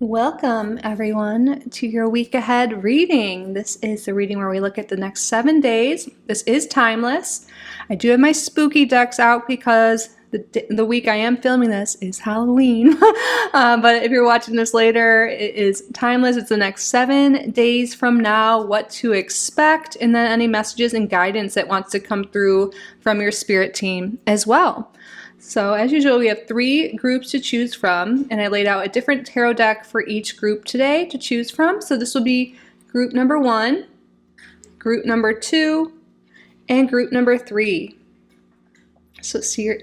Welcome, everyone, to your week ahead reading. This is the reading where we look at the next 7 days. This is timeless. I do have my spooky decks out because the week I am filming this is Halloween. But if you're watching this later, it is timeless. It's the next 7 days from now, what to expect, and then any messages and guidance that wants to come through from your spirit team as well. So as usual, we have 3 groups to choose from, and I laid out a different tarot deck for each group today to choose from. So this will be group number 1, group number 2, and group number 3. So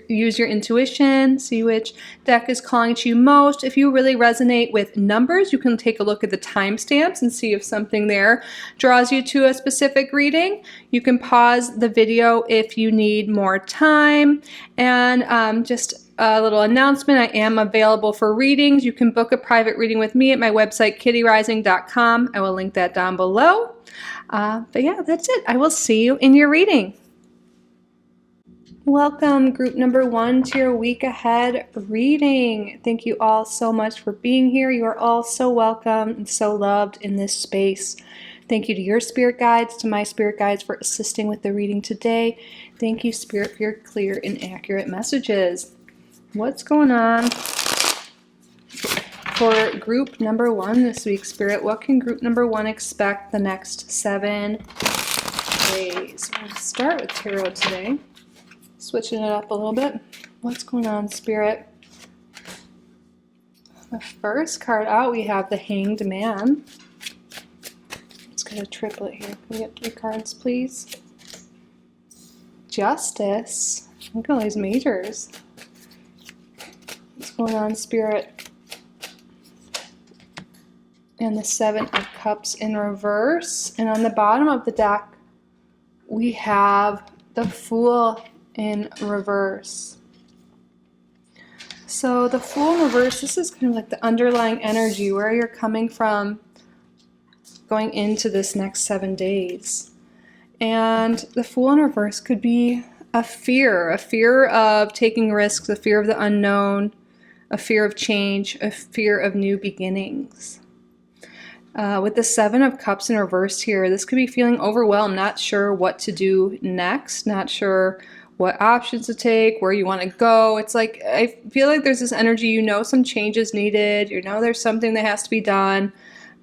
use your intuition, see which deck is calling to you most. If you really resonate with numbers, you can take a look at the timestamps and see if something there draws you to a specific reading. You can pause the video if you need more time. And just a little announcement, I am available for readings. You can book a private reading with me at my website, kittyoutsidethebox. I will link that down below. But yeah, that's it. I will see you in your reading. Welcome, group number 1, to your week ahead reading. Thank you all so much for being here. You are all so welcome and so loved in this space. Thank you to your spirit guides, to my spirit guides for assisting with the reading today. Thank you, Spirit, for your clear and accurate messages. What's going on for group number 1 this week, Spirit? What can group number 1 expect the next 7 days? We'll start with tarot today. Switching it up a little bit. What's going on, Spirit? The first card out, we have the Hanged Man. Let's get a triplet here. Can we get 3 cards, please? Justice. Look at all these majors. What's going on, Spirit? And the 7 of Cups in reverse. And on the bottom of the deck, we have the Fool in reverse. So the Fool in reverse, this is kind of like the underlying energy, where you're coming from going into this next 7 days. And the Fool in reverse could be a fear of taking risks, a fear of the unknown, a fear of change, a fear of new beginnings. With the 7 of Cups in reverse here, this could be feeling overwhelmed, not sure what to do next, not sure what options to take, where you want to go. It's like, I feel like there's this energy, you know some change is needed, you know there's something that has to be done,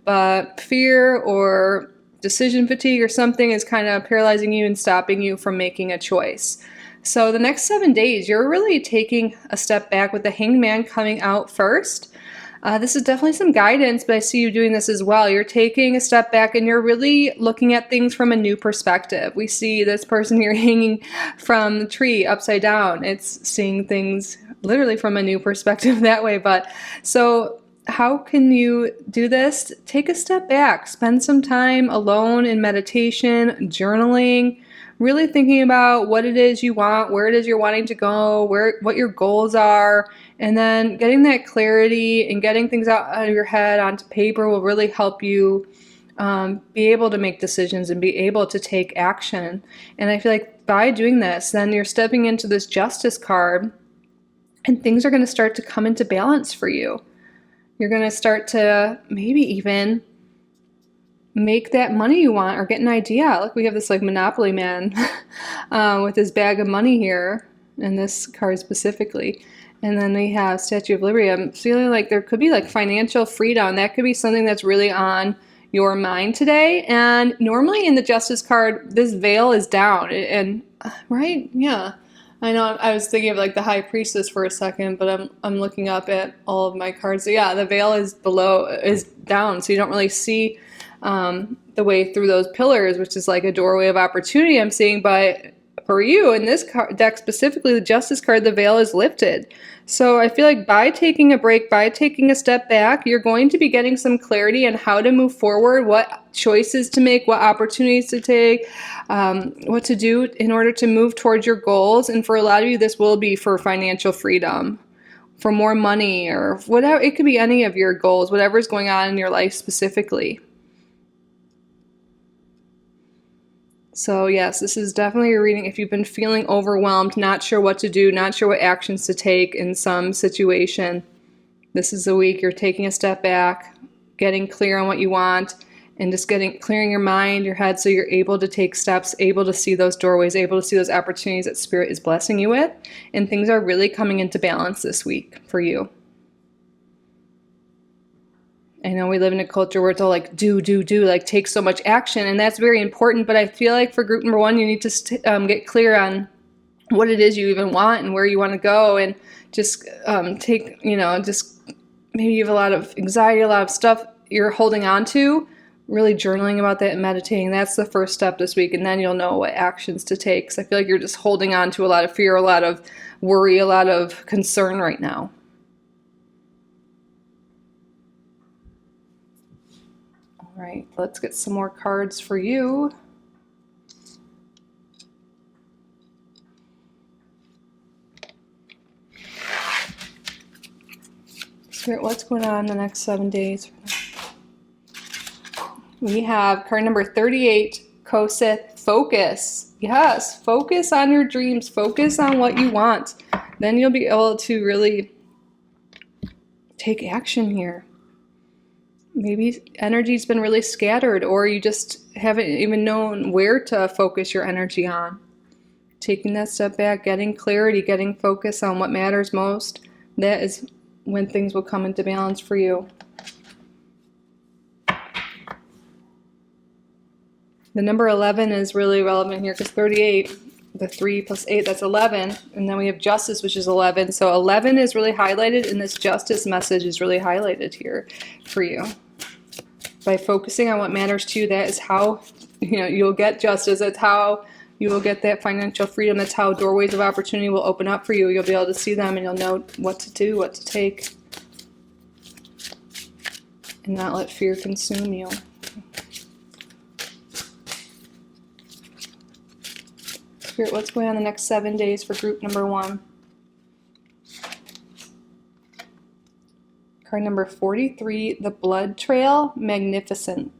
but fear or decision fatigue or something is kind of paralyzing you and stopping you from making a choice. So the next 7 days, you're really taking a step back with the Hanged Man coming out first. This is definitely some guidance, but I see you doing this as well. You're taking a step back and you're really looking at things from a new perspective. We see this person here hanging from the tree upside down. It's seeing things literally from a new perspective that way. But so how can you do this? Take a step back, spend some time alone in meditation, journaling, really thinking about what it is you want, where it is you're wanting to go, what your goals are, and then getting that clarity and getting things out of your head onto paper will really help you be able to make decisions and be able to take action. And I feel like by doing this, then you're stepping into this Justice card and things are going to start to come into balance for you. You're going to start to maybe even make that money you want or get an idea. Look, we have this like Monopoly man with his bag of money here, and this card specifically. And then we have Statue of Liberty. I'm feeling like there could be like financial freedom. That could be something that's really on your mind today. And normally in the Justice card, this veil is down. And right? Yeah. I know I was thinking of like the High Priestess for a second, but I'm looking up at all of my cards. So yeah, the veil is down. So you don't really see the way through those pillars, which is like a doorway of opportunity I'm seeing. But for you, in this deck specifically, the Justice card, the veil is lifted. So I feel like by taking a break, by taking a step back, you're going to be getting some clarity on how to move forward, what choices to make, what opportunities to take, what to do in order to move towards your goals. And for a lot of you, this will be for financial freedom, for more money, or whatever. It could be any of your goals, whatever's going on in your life specifically. So yes, this is definitely a reading if you've been feeling overwhelmed, not sure what to do, not sure what actions to take in some situation. This is a week you're taking a step back, getting clear on what you want, and just clearing your mind, your head, so you're able to take steps, able to see those doorways, able to see those opportunities that Spirit is blessing you with, and things are really coming into balance this week for you. I know we live in a culture where it's all like do, like take so much action, and that's very important, but I feel like for group number one, you need to get clear on what it is you even want and where you want to go, and just just maybe you have a lot of anxiety, a lot of stuff you're holding on to, really journaling about that and meditating. That's the first step this week, and then you'll know what actions to take, because I feel like you're just holding on to a lot of fear, a lot of worry, a lot of concern right now. All right, let's get some more cards for you. Spirit, what's going on in the next 7 days? We have card number 38, xoKitty, focus. Yes, focus on your dreams. Focus on what you want. Then you'll be able to really take action here. Maybe energy's been really scattered, or you just haven't even known where to focus your energy on. Taking that step back, getting clarity, getting focus on what matters most. That is when things will come into balance for you. The number 11 is really relevant here, because 38, the 3 plus 8, that's 11. And then we have justice, which is 11. So 11 is really highlighted, and this justice message is really highlighted here for you. By focusing on what matters to you, that is how you'll get justice. That's how you will get that financial freedom. That's how doorways of opportunity will open up for you. You'll be able to see them, and you'll know what to do, what to take, and not let fear consume you. Spirit, what's going on the next 7 days for group number one? Card number 43, the blood trail, magnificent.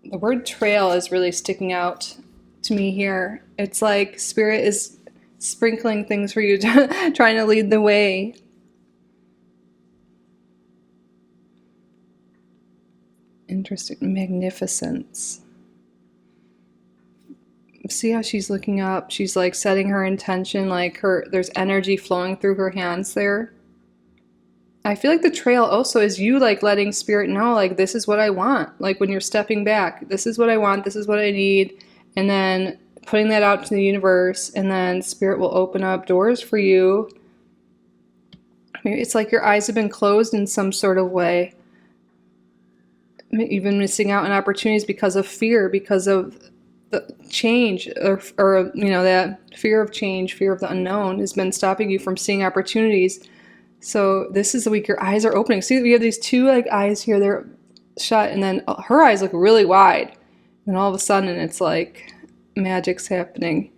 The word trail is really sticking out to me here. It's like Spirit is sprinkling things for you, trying to lead the way. Interesting. Magnificence. See how she's looking up? She's like setting her intention, like there's energy flowing through her hands there. I feel like the trail also is you like letting Spirit know, like, this is what I want. Like when you're stepping back, this is what I want, this is what I need. And then putting that out to the universe, and then Spirit will open up doors for you. Maybe it's like your eyes have been closed in some sort of way. You've been missing out on opportunities because of fear, because of the change, or that fear of change, fear of the unknown has been stopping you from seeing opportunities. So this is the week your eyes are opening. See, we have these two like eyes here, they're shut, and then her eyes look really wide. And all of a sudden it's like magic's happening.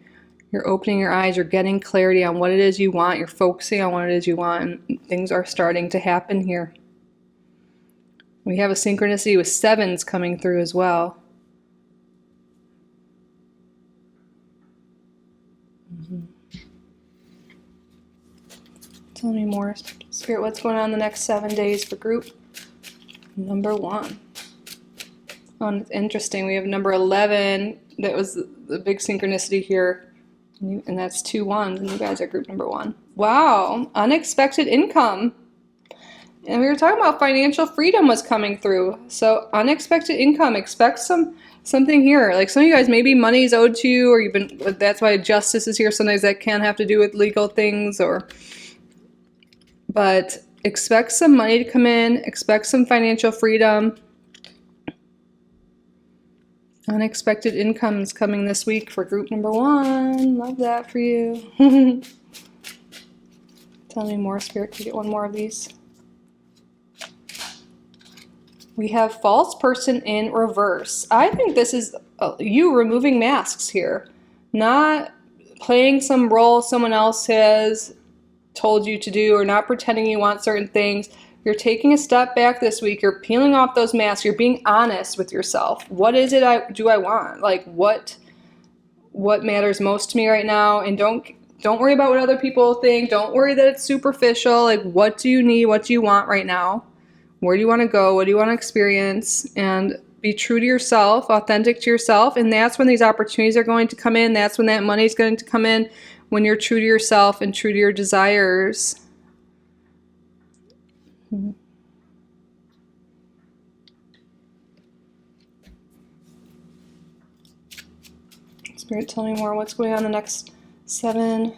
You're opening your eyes, you're getting clarity on what it is you want, you're focusing on what it is you want, and things are starting to happen here. We have a synchronicity with 7s coming through as well. Tell me more, Spirit, what's going on the next 7 days for group number one? Oh, and it's interesting. We have number 11. That was the big synchronicity here. And that's 2 1s, and you guys are group number 1. Wow, unexpected income. And we were talking about financial freedom was coming through. So unexpected income, expect something here. Like some of you guys, maybe money's owed to you, or that's why justice is here. Sometimes that can have to do with legal things, but expect some money to come in, expect some financial freedom. Unexpected income is coming this week for group number 1. Love that for you. Tell me more, Spirit. Can we get one more of these? We have false person in reverse. I think this is you removing masks here. Not playing some role someone else has told you to do, or not pretending you want certain things. You're taking a step back this week. You're peeling off those masks. You're being honest with yourself. What is it I want? Like what matters most to me right now? And don't Don't worry about what other people think. Don't worry that it's superficial. Like, what do you need? What do you want right now? Where do you want to go? What do you want to experience? And be true to yourself, authentic to yourself. And that's when these opportunities are going to come in. That's when that money is going to come in, when you're true to yourself and true to your desires. Spirit, tell me more. What's going on the next 7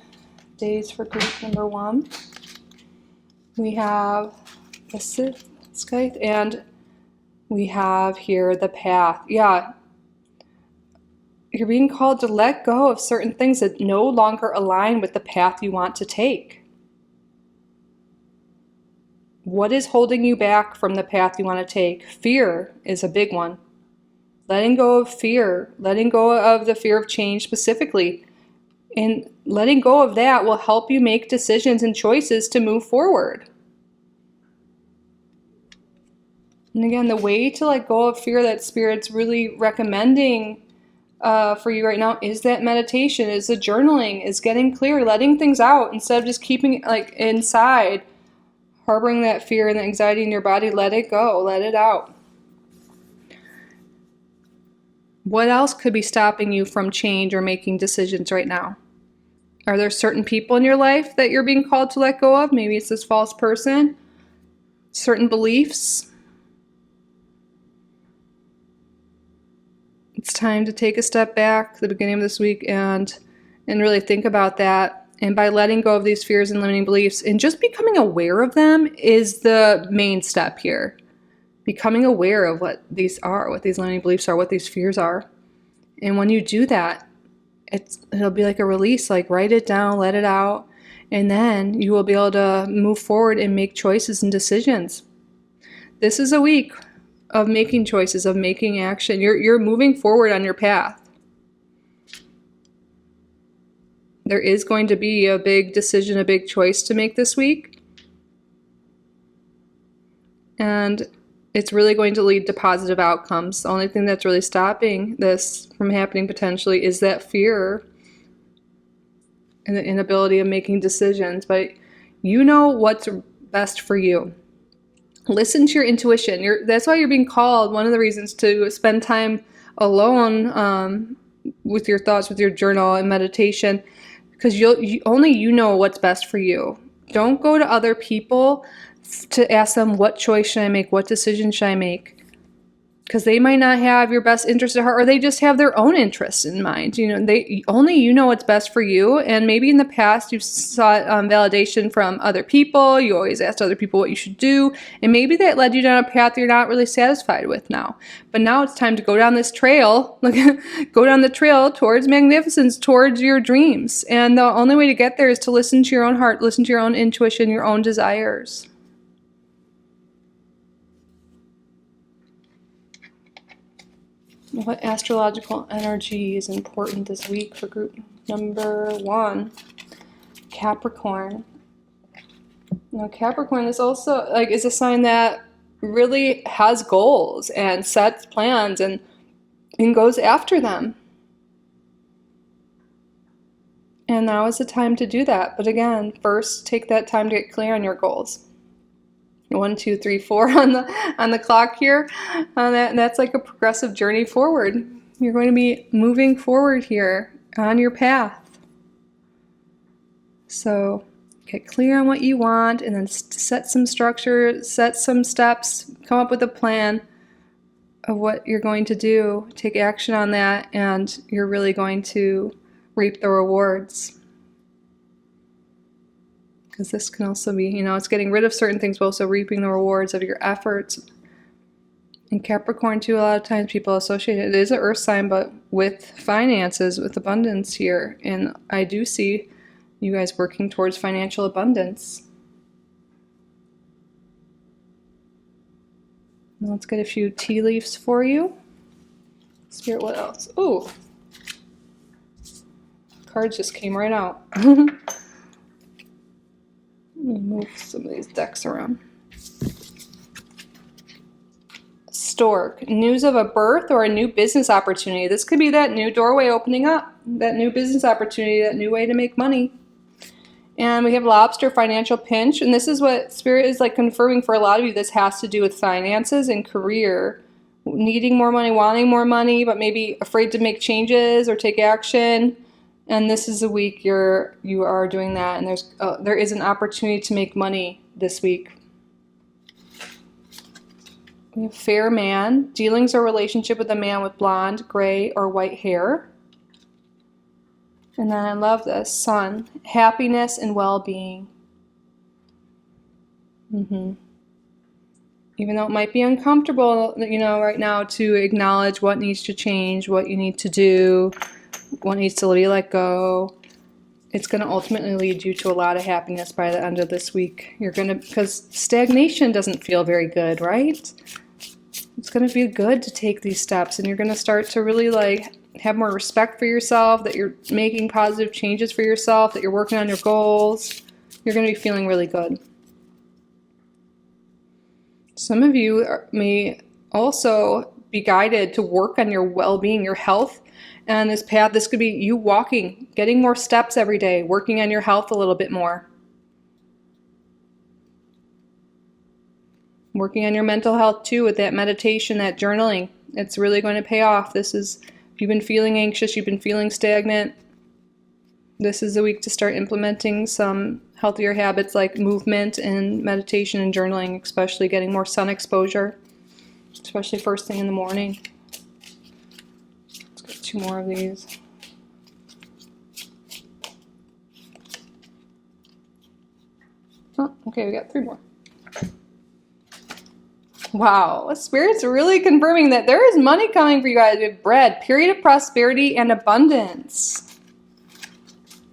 days for group number 1? We have the Scythe, and we have here the Path. Yeah. You're being called to let go of certain things that no longer align with the path you want to take. What is holding you back from the path you want to take? Fear is a big one. Letting go of fear, letting go of the fear of change specifically. And letting go of that will help you make decisions and choices to move forward. And again, the way to let go of fear that Spirit's really recommending for you right now is that meditation, is the journaling, is getting clear, letting things out instead of just keeping it like inside, harboring that fear and the anxiety in your body. Let it go, let it out. What else could be stopping you from change or making decisions right now? Are there certain people in your life that you're being called to let go of? Maybe it's this false person, certain beliefs. It's time to take a step back at the beginning of this week and really think about that. And by letting go of these fears and limiting beliefs and just becoming aware of them is the main step here. Becoming aware of what these are, what these limiting beliefs are, what these fears are. And when you do that, it'll be like a release, like write it down, let it out, and then you will be able to move forward and make choices and decisions. This is a week of making choices, of making action. You're moving forward on your path. There is going to be a big decision, a big choice to make this week. And it's really going to lead to positive outcomes. The only thing that's really stopping this from happening potentially is that fear and the inability of making decisions. But you know what's best for you. Listen to your intuition. That's why you're being called. One of the reasons to spend time alone with your thoughts, with your journal and meditation, because only you know what's best for you. Don't go to other people to ask them, what choice should I make? What decision should I make? Because they might not have your best interest at heart, or they just have their own interests in mind. Only you know what's best for you. And maybe in the past you've sought validation from other people. You always asked other people what you should do, and maybe that led you down a path you're not really satisfied with now. But now it's time to go down this trail, go down the trail towards magnificence, towards your dreams. And the only way to get there is to listen to your own heart, listen to your own intuition, your own desires. What astrological energy is important this week for group number 1? Capricorn. Now, Capricorn is also is a sign that really has goals and sets plans and goes after them. And now is the time to do that. But again, first take that time to get clear on your goals. 1, 2, 3, 4 on the clock here. That's like a progressive journey forward. You're going to be moving forward here on your path. So get clear on what you want, and then set some structure, set some steps, come up with a plan of what you're going to do. Take action on that, and you're really going to reap the rewards. Because this can also be, it's getting rid of certain things, but also reaping the rewards of your efforts. And Capricorn, too, a lot of times people associate it. It is an earth sign, but with finances, with abundance here. And I do see you guys working towards financial abundance. Let's get a few tea leaves for you. Spirit, what else? Ooh. Cards just came right out. Move some of these decks around. Stork, news of a birth or a new business opportunity. This could be that new doorway opening up, that new business opportunity, that new way to make money. And we have lobster, financial pinch. And this is what Spirit is like confirming for a lot of you. This has to do with finances and career. Needing more money, wanting more money, but maybe afraid to make changes or take action. And this is a week you are doing that. And there is an opportunity to make money this week. We have fair man. Dealings or relationship with a man with blonde, gray, or white hair. And then I love this, sun, happiness and well-being. Even though it might be uncomfortable, right now to acknowledge what needs to change, what you need to do, what needs to let go, it's going to ultimately lead you to a lot of happiness by the end of this week. Because stagnation doesn't feel very good, right? It's going to feel good to take these steps, and you're going to start to really have more respect for yourself, that you're making positive changes for yourself, that you're working on your goals. You're going to be feeling really good. Some of you may also be guided to work on your well-being, your health, and this path. This could be you walking, getting more steps every day, working on your health a little bit more. Working on your mental health too with that meditation, that journaling. It's really going to pay off. If you've been feeling anxious, you've been feeling stagnant, this is a week to start implementing some healthier habits like movement and meditation and journaling, especially getting more sun exposure, especially first thing in the morning. Let's get 2 more of these. Oh, okay, we got 3 more. Wow, Spirit's really confirming that there is money coming for you guys. We have bread, period of prosperity and abundance.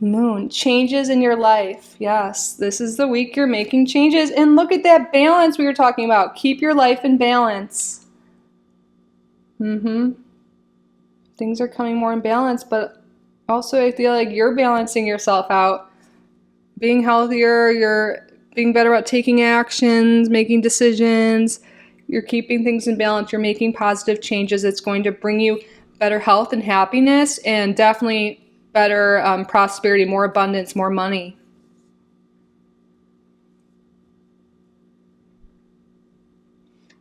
Moon, changes in your life. Yes, this is the week you're making changes. And look at that balance we were talking about. Keep your life in balance. Things are coming more in balance, but also I feel like you're balancing yourself out. Being healthier, you're being better about taking actions, making decisions. You're keeping things in balance. You're making positive changes. It's going to bring you better health and happiness, and definitely better prosperity, more abundance, more money.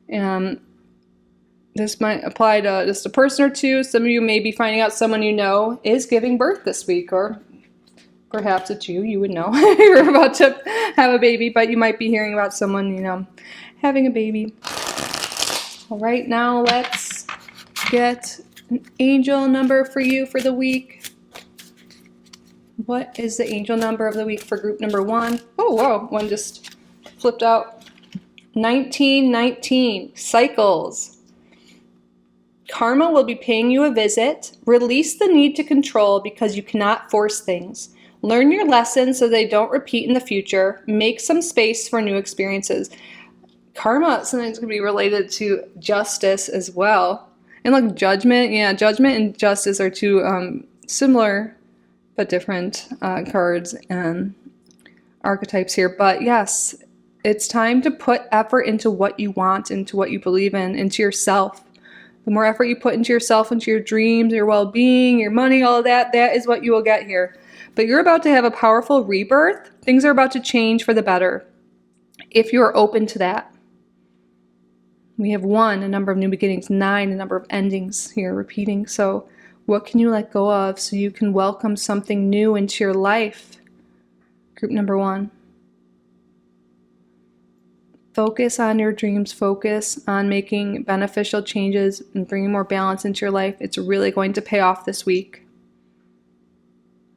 And this might apply to just a person or two. Some of you may be finding out someone you know is giving birth this week, or perhaps it's you would know you're about to have a baby, but you might be hearing about someone, having a baby. All right, now let's get an angel number for you for the week. What is the angel number of the week for group number 1? Oh, whoa, one just flipped out. 1919, cycles. Karma will be paying you a visit. Release the need to control because you cannot force things. Learn your lessons so they don't repeat in the future. Make some space for new experiences. Karma sometimes can be related to justice as well. And like judgment, judgment and justice are 2 similar but different cards and archetypes here. But yes, it's time to put effort into what you want, into what you believe in, into yourself. The more effort you put into yourself, into your dreams, your well-being, your money, all of that, that is what you will get here. But you're about to have a powerful rebirth. Things are about to change for the better if you're open to that. We have 1, a number of new beginnings, 9, a number of endings here repeating. So what can you let go of so you can welcome something new into your life? Group number 1. Focus on your dreams. Focus on making beneficial changes and bringing more balance into your life. It's really going to pay off this week.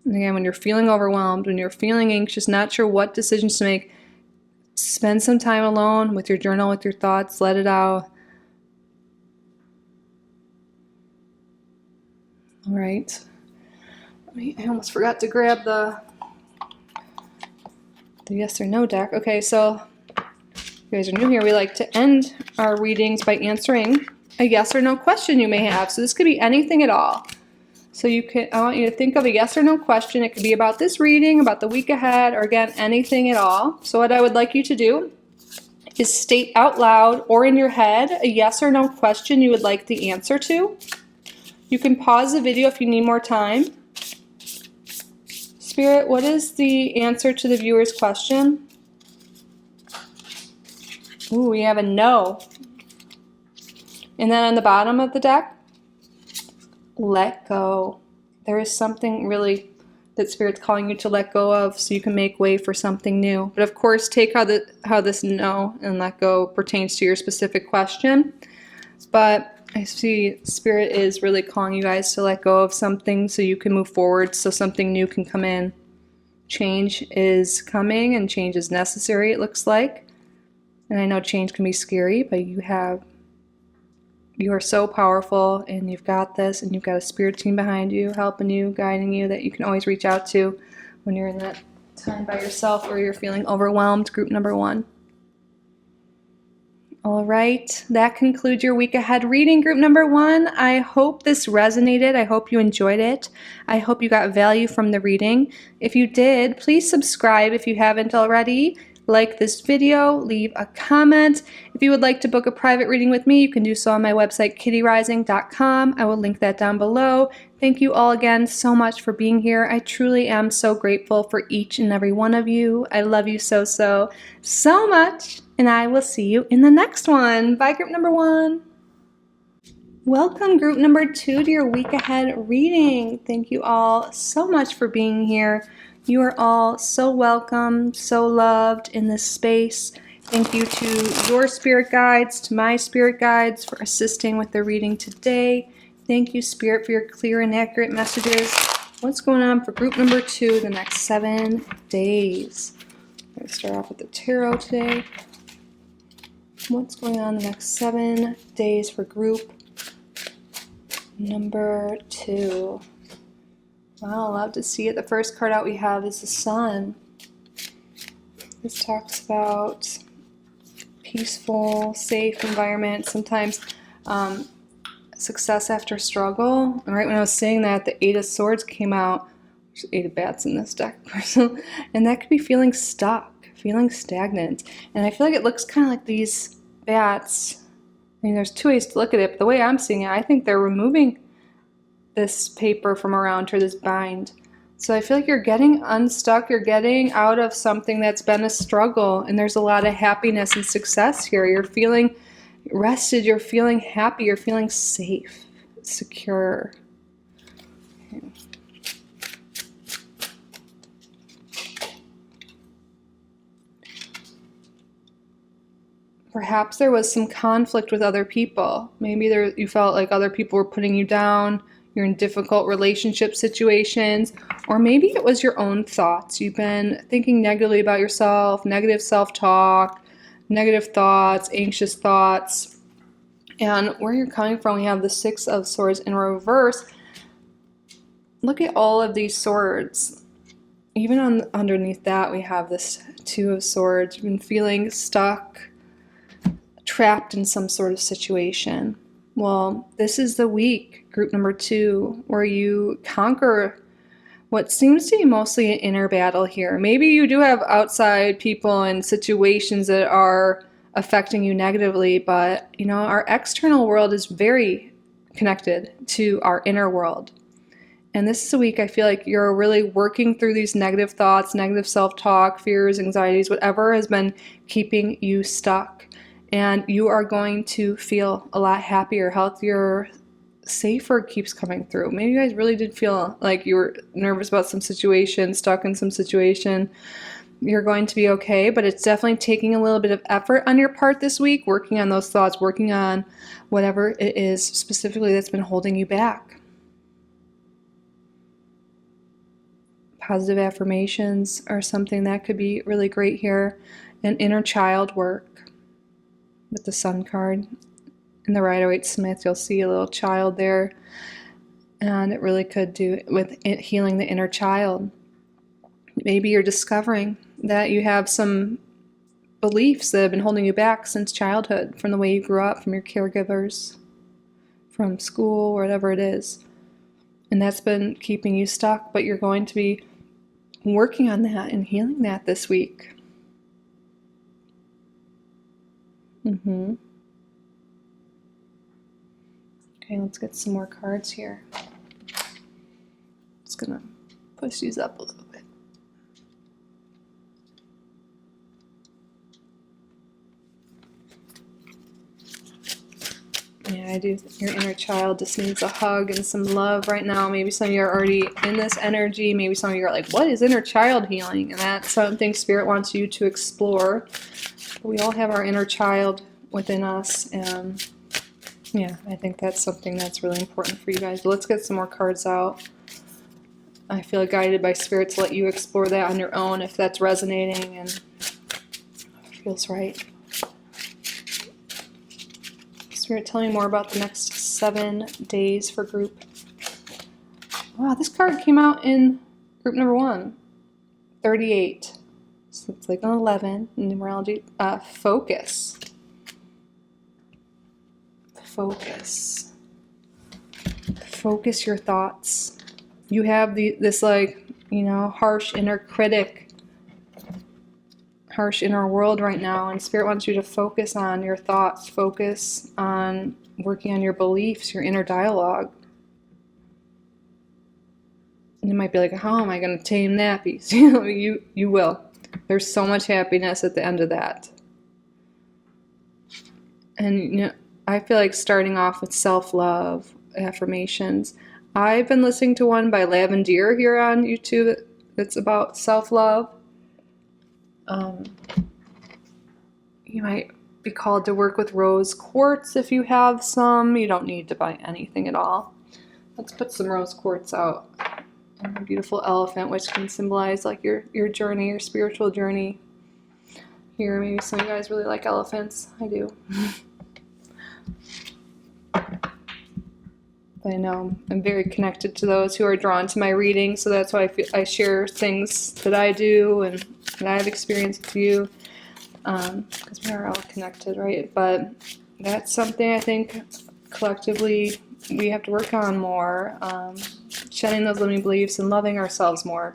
And again, when you're feeling overwhelmed, when you're feeling anxious, not sure what decisions to make, spend some time alone with your journal, with your thoughts, let it out. All right. I almost forgot to grab the yes or no deck. Okay, so if you guys are new here, we like to end our readings by answering a yes or no question you may have. So this could be anything at all. So I want you to think of a yes or no question. It could be about this reading, about the week ahead, or again, anything at all. So what I would like you to do is state out loud or in your head a yes or no question you would like the answer to. You can pause the video if you need more time. Spirit, what is the answer to the viewer's question? Ooh, we have a no. And then on the bottom of the deck, let go. There is something really that Spirit's calling you to let go of so you can make way for something new. But of course, take how this no and let go pertains to your specific question. But I see Spirit is really calling you guys to let go of something so you can move forward, so something new can come in. Change is coming and change is necessary, it looks like. And I know change can be scary, but you are so powerful and you've got this, and you've got a spirit team behind you, helping you, guiding you, that you can always reach out to when you're in that time by yourself or you're feeling overwhelmed. Group number 1. All right, that concludes your week ahead reading, group number 1. I hope this resonated. I hope you enjoyed it. I hope you got value from the reading. If you did, please subscribe if you haven't already. Like this video, leave a comment. If you would like to book a private reading with me, you can do so on my website, kittyoutsidethebox.com. I will link that down below. Thank you all again so much for being here. I truly am so grateful for each and every one of you. I love you so much. And I will see you in the next one. Bye, group number 1. Welcome, group number 2, to your week ahead reading. Thank you all so much for being here. You are all so welcome, so loved in this space. Thank you to your spirit guides, to my spirit guides for assisting with the reading today. Thank you, Spirit, for your clear and accurate messages. What's going on for group number 2 the next 7 days? I'm going to start off with the tarot today. What's going on the next 7 days for group number 2? Wow, love to see it. The first card out we have is the Sun. This talks about peaceful, safe environment. Sometimes success after struggle. And right when I was saying that, the 8 of Swords came out. There's 8 of Bats in this deck. And that could be feeling stuck, feeling stagnant. And I feel like it looks kind of like these bats. I mean, there's 2 ways to look at it, but the way I'm seeing it, I think they're removing this paper from around her, this bind. So I feel like you're getting unstuck, you're getting out of something that's been a struggle, and there's a lot of happiness and success here. You're feeling rested, you're feeling happy, you're feeling safe, secure. Okay. Perhaps there was some conflict with other people. Maybe you felt like other people were putting you down. You're in difficult relationship situations, or maybe it was your own thoughts. You've been thinking negatively about yourself, negative self-talk, negative thoughts, anxious thoughts. And where you're coming from, we have the 6 of Swords in reverse. Look at all of these swords. Even underneath that, we have this 2 of Swords. You've been feeling stuck, trapped in some sort of situation. Well, this is the week, group number 2, where you conquer what seems to be mostly an inner battle here. Maybe you do have outside people and situations that are affecting you negatively, but you know, our external world is very connected to our inner world. And this is a week I feel like you're really working through these negative thoughts, negative self-talk, fears, anxieties, whatever has been keeping you stuck. And you are going to feel a lot happier, healthier, safer keeps coming through. Maybe you guys really did feel like you were nervous about some situation, stuck in some situation. You're going to be okay, but it's definitely taking a little bit of effort on your part this week, working on those thoughts, working on whatever it is specifically that's been holding you back. Positive affirmations are something that could be really great here. And inner child work. With the Sun card in the Rider-Waite-Smith, you'll see a little child there, and it really could do with it healing the inner child. Maybe you're discovering that you have some beliefs that have been holding you back since childhood, from the way you grew up, from your caregivers, from school, whatever it is, and that's been keeping you stuck, but you're going to be working on that and healing that this week. Okay, let's get some more cards here. Just gonna push these up a little bit. Yeah, I do. Your inner child just needs a hug and some love right now. Maybe some of you are already in this energy. Maybe some of you are like, what is inner child healing? And that's something Spirit wants you to explore. We all have our inner child within us. And yeah, I think that's something that's really important for you guys. But let's get some more cards out. I feel guided by Spirit to let you explore that on your own if that's resonating and feels right. Spirit, tell me more about the next 7 days for group. Wow, this card came out in group number 1, 38. So it's like an 11 in numerology. Focus. Focus. Focus your thoughts. You have this like, you know, harsh inner critic, harsh inner world right now, and Spirit wants you to focus on your thoughts, focus on working on your beliefs, your inner dialogue. And you might be like, how am I going to tame nappies? You know, you will. There's so much happiness at the end of that. And you know, I feel like starting off with self-love affirmations. I've been listening to one by Lavendier here on YouTube that's about self-love. You might be called to work with rose quartz if you have some. You don't need to buy anything at all. Let's put some rose quartz out. And a beautiful elephant, which can symbolize like your journey, your spiritual journey. Here, maybe some of you guys really like elephants. I do. I know I'm very connected to those who are drawn to my reading, so that's why I share things that I do and that I've experienced with you, because we are all connected, right? But that's something I think collectively we have to work on more, shedding those limiting beliefs and loving ourselves more,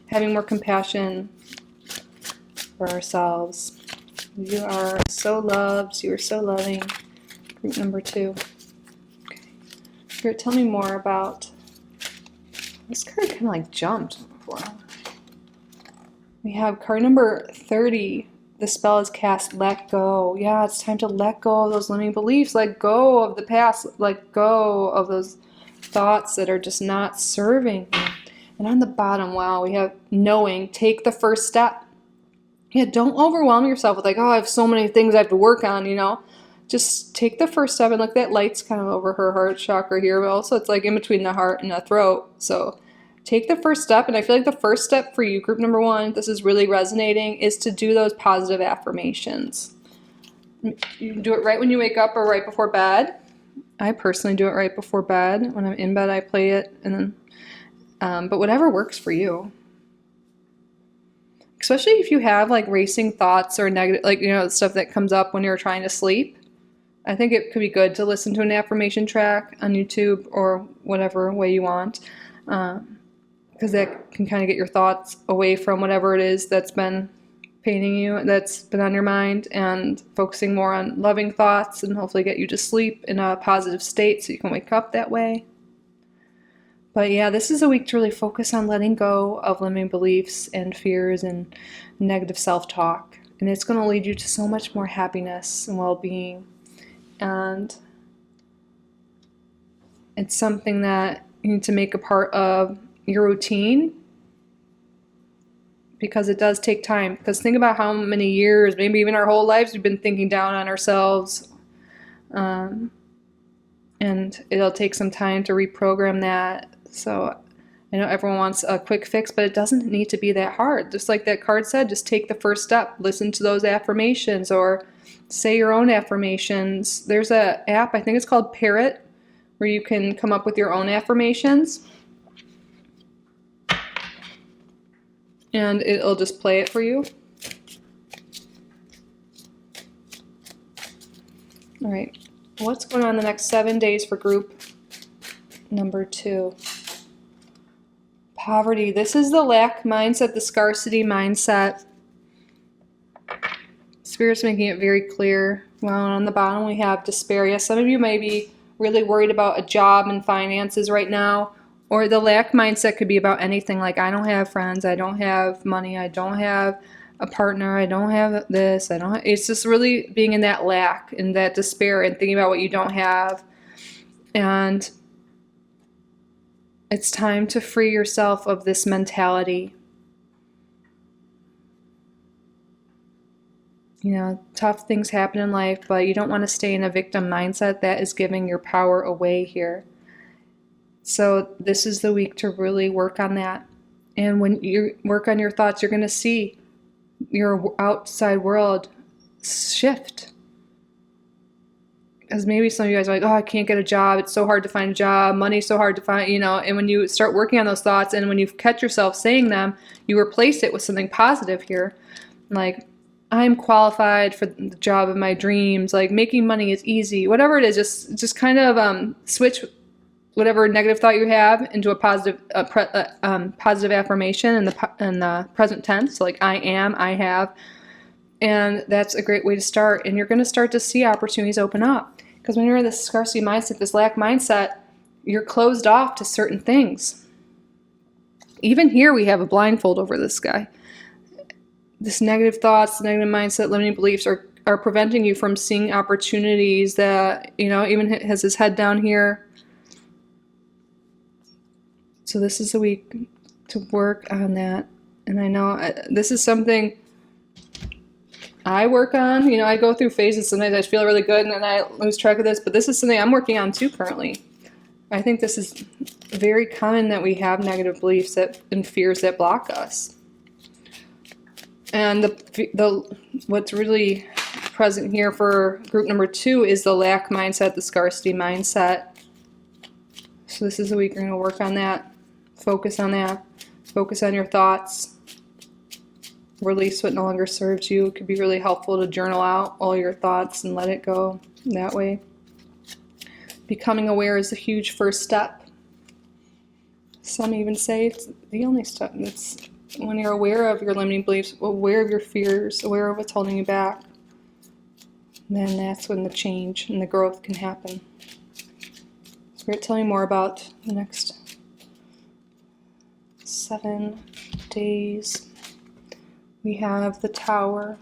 having more compassion for ourselves. You are so loved. You are so loving. Group number 2. Spirit, tell me more about this card. Kind of like jumped before. We have card number 30. The spell is cast. Let go. Yeah, it's time to let go of those limiting beliefs. Let go of the past. Let go of those thoughts that are just not serving. And on the bottom, wow, we have knowing. Take the first step. Yeah, don't overwhelm yourself with like, oh, I have so many things I have to work on, you know. Just take the first step, and look, that light's kind of over her heart chakra here, but also it's like in between the heart and the throat. So take the first step, and I feel like the first step for you, group number 1, this is really resonating, is to do those positive affirmations. You do it right when you wake up or right before bed. I personally do it right before bed. When I'm in bed, I play it, and then, but whatever works for you. Especially if you have like racing thoughts or negative, like, you know, stuff that comes up when you're trying to sleep. I think it could be good to listen to an affirmation track on YouTube or whatever way you want, because that can kind of get your thoughts away from whatever it is that's been paining you, that's been on your mind, and focusing more on loving thoughts and hopefully get you to sleep in a positive state so you can wake up that way. But yeah, this is a week to really focus on letting go of limiting beliefs and fears and negative self-talk. And it's going to lead you to so much more happiness and well-being. And it's something that you need to make a part of your routine, because it does take time. Because think about how many years, maybe even our whole lives, we've been thinking down on ourselves. And it'll take some time to reprogram that. So I know everyone wants a quick fix, but it doesn't need to be that hard. Just like that card said, just take the first step. Listen to those affirmations or say your own affirmations. There's an app, I think it's called Parrot, where you can come up with your own affirmations. And it'll just play it for you. All right. What's going on the next 7 days for group number 2? Poverty. This is the lack mindset, the scarcity mindset. Spirit's making it very clear. Well, on the bottom we have despair. Yes, some of you may be really worried about a job and finances right now, or the lack mindset could be about anything like I don't have friends, I don't have money, I don't have a partner, I don't have this, I don't have, it's just really being in that lack and that despair and thinking about what you don't have. And it's time to free yourself of this mentality. You know, tough things happen in life, but you don't want to stay in a victim mindset. That is giving your power away here. So this is the week to really work on that. And when you work on your thoughts, you're going to see your outside world shift. Because maybe some of you guys are like, oh, I can't get a job. It's so hard to find a job. Money's so hard to find, you know. And when you start working on those thoughts and when you catch yourself saying them, you replace it with something positive here. Like, I'm qualified for the job of my dreams. Like, making money is easy. Whatever it is, just kind of switch whatever negative thought you have into a positive positive affirmation in the present tense. So like, I am, I have. And that's a great way to start. And you're going to start to see opportunities open up. Because when you're in this scarcity mindset, this lack mindset, you're closed off to certain things. Even here, we have a blindfold over this guy. This negative thoughts, negative mindset, limiting beliefs are preventing you from seeing opportunities that, you know, even has his head down here. So this is a week to work on that. And I know this is something I work on. You know, I go through phases. Sometimes I feel really good and then I lose track of this, but this is something I'm working on too currently. I think this is very common that we have negative beliefs and fears that block us. And what's really present here for group number 2 is the lack mindset, the scarcity mindset. So this is a week you're going to work on that. Focus on that. Focus on your thoughts. Release what no longer serves you. It could be really helpful to journal out all your thoughts and let it go that way. Becoming aware is a huge first step. Some even say it's the only step. It's when you're aware of your limiting beliefs, aware of your fears, aware of what's holding you back, then that's when the change and the growth can happen. Spirit, tell me more about the next 7 days. We have the Tower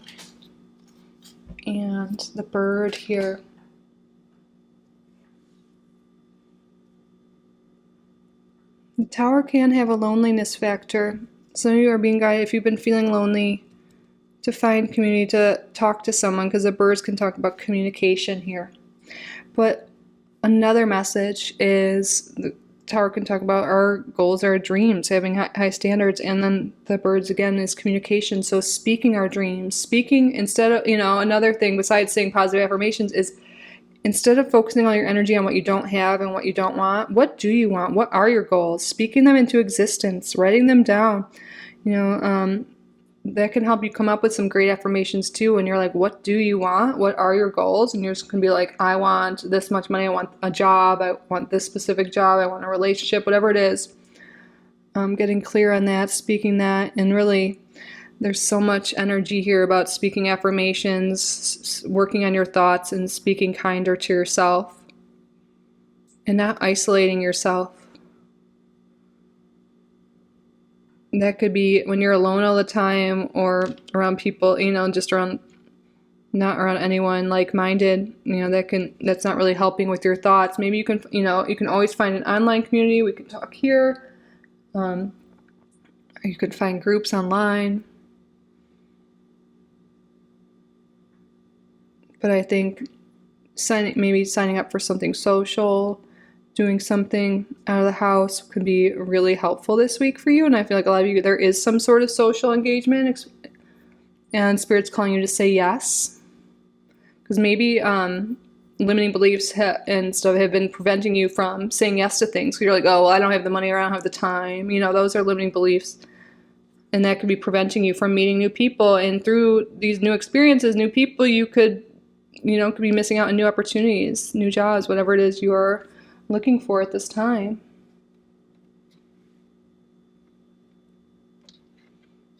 and the Bird here. The Tower can have a loneliness factor. Some of you are being guided, if you've been feeling lonely, to find community, to talk to someone, because the birds can talk about communication here. But another message is the Tower can talk about our goals, our dreams, having high standards, and then the birds again is communication. So speaking our dreams, speaking instead of, you know, another thing besides saying positive affirmations is instead of focusing all your energy on what you don't have and what you don't want, what do you want? What are your goals? Speaking them into existence, writing them down, you know, that can help you come up with some great affirmations too. When you're like, what do you want? What are your goals? And you're just going to be like, I want this much money. I want a job. I want this specific job. I want a relationship, whatever it is. Getting clear on that, speaking that. And really, there's so much energy here about speaking affirmations, working on your thoughts, and speaking kinder to yourself. And not isolating yourself. That could be when you're alone all the time or around people, you know, just around, not around anyone like-minded, you know, that's not really helping with your thoughts. Maybe you can, you know, you can always find an online community. We can talk here. You could find groups online. But I think maybe signing up for something social, doing something out of the house could be really helpful this week for you. And I feel like a lot of you, there is some sort of social engagement, and Spirit's calling you to say yes. Because maybe limiting beliefs and stuff have been preventing you from saying yes to things. So you're like, oh, well, I don't have the money or I don't have the time. You know, those are limiting beliefs. And that could be preventing you from meeting new people. And through these new experiences, new people, you could be missing out on new opportunities, new jobs, whatever it is you are looking for at this time.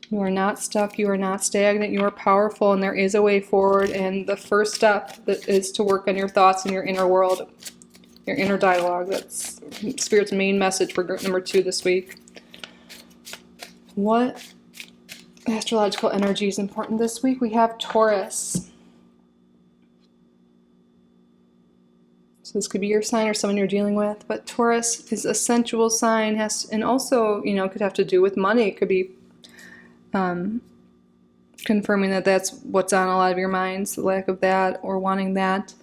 You are not stuck. You are not stagnant. You are powerful, and there is a way forward. And the first step is to work on your thoughts and your inner world, your inner dialogue. That's Spirit's main message for group number 2 this week. What astrological energy is important this week. We have Taurus. So this could be your sign or someone you're dealing with, but Taurus is a sensual sign, and also, could have to do with money. It could be confirming that that's what's on a lot of your minds, the lack of that or wanting that.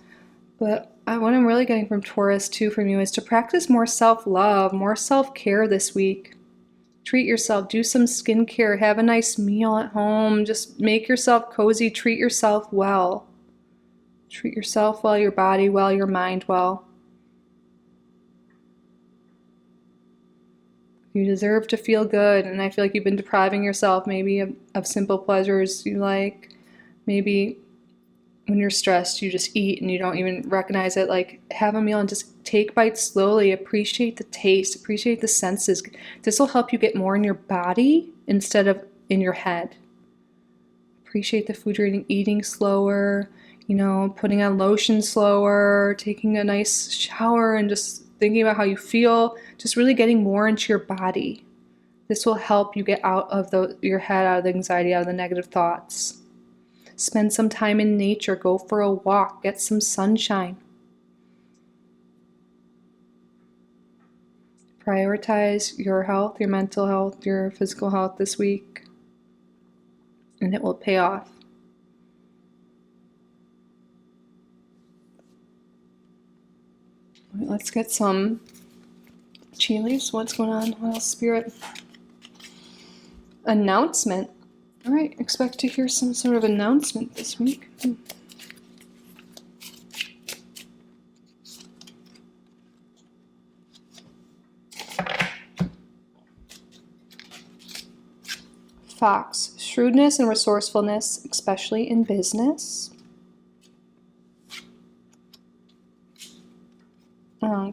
But what I'm really getting from Taurus too from you is to practice more self-love, more self-care this week. Treat yourself, do some skincare, have a nice meal at home, just make yourself cozy, treat yourself well. Treat yourself well, your body well, your mind well. You deserve to feel good, and I feel like you've been depriving yourself maybe of simple pleasures you like. Maybe when you're stressed, you just eat and you don't even recognize it. Like, have a meal and just take bites slowly. Appreciate the taste, appreciate the senses. This will help you get more in your body instead of in your head. Appreciate the food you're eating slower, putting on lotion slower, taking a nice shower and just thinking about how you feel, just really getting more into your body. This will help you get out of your head, out of the anxiety, out of the negative thoughts. Spend some time in nature, go for a walk, get some sunshine. Prioritize your health, your mental health, your physical health this week, and it will pay off. Let's get some tea leaves. What's going on? What else, Spirit? Announcement. All right, expect to hear some sort of announcement this week. Fox, shrewdness and resourcefulness, especially in business.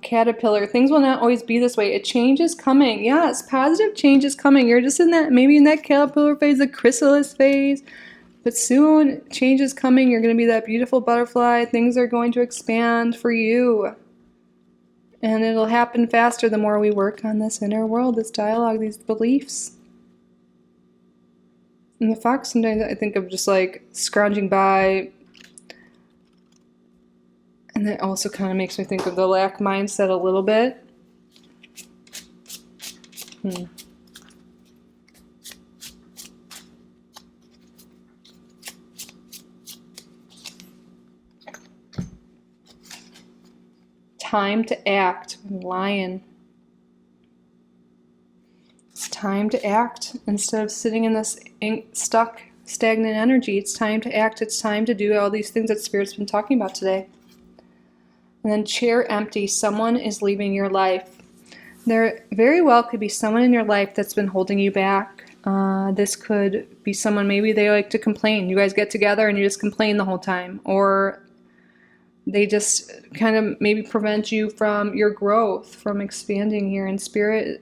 Caterpillar, things will not always be this way. A change is coming. Yes, positive change is coming. You're just maybe in that caterpillar phase, the chrysalis phase, but soon change is coming. You're going to be that beautiful butterfly. Things are going to expand for you. And it'll happen faster the more we work on this inner world, this dialogue, these beliefs. And the fox, sometimes I think of just like scrounging by. And that also kind of makes me think of the lack mindset a little bit. Time to act, Lion. It's time to act instead of sitting in this stuck, stagnant energy. It's time to act. It's time to do all these things that Spirit's been talking about today. And then chair empty, someone is leaving your life. There very well could be someone in your life that's been holding you back. This could be someone, maybe they like to complain. You guys get together and you just complain the whole time. Or they just kind of maybe prevent you from your growth, from expanding here. And Spirit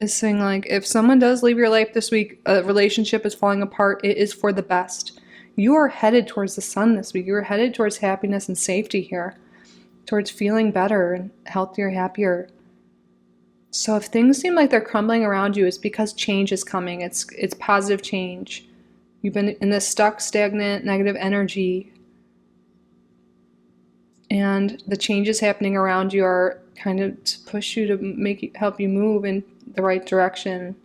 is saying, like, if someone does leave your life this week, a relationship is falling apart, it is for the best. You are headed towards the sun this week. You are headed towards happiness and safety here, towards feeling better and healthier, happier. So if things seem like they're crumbling around you, it's because change is coming. It's positive change. You've been in this stuck, stagnant, negative energy. And the changes happening around you are kind of to push you to help you move in the right direction,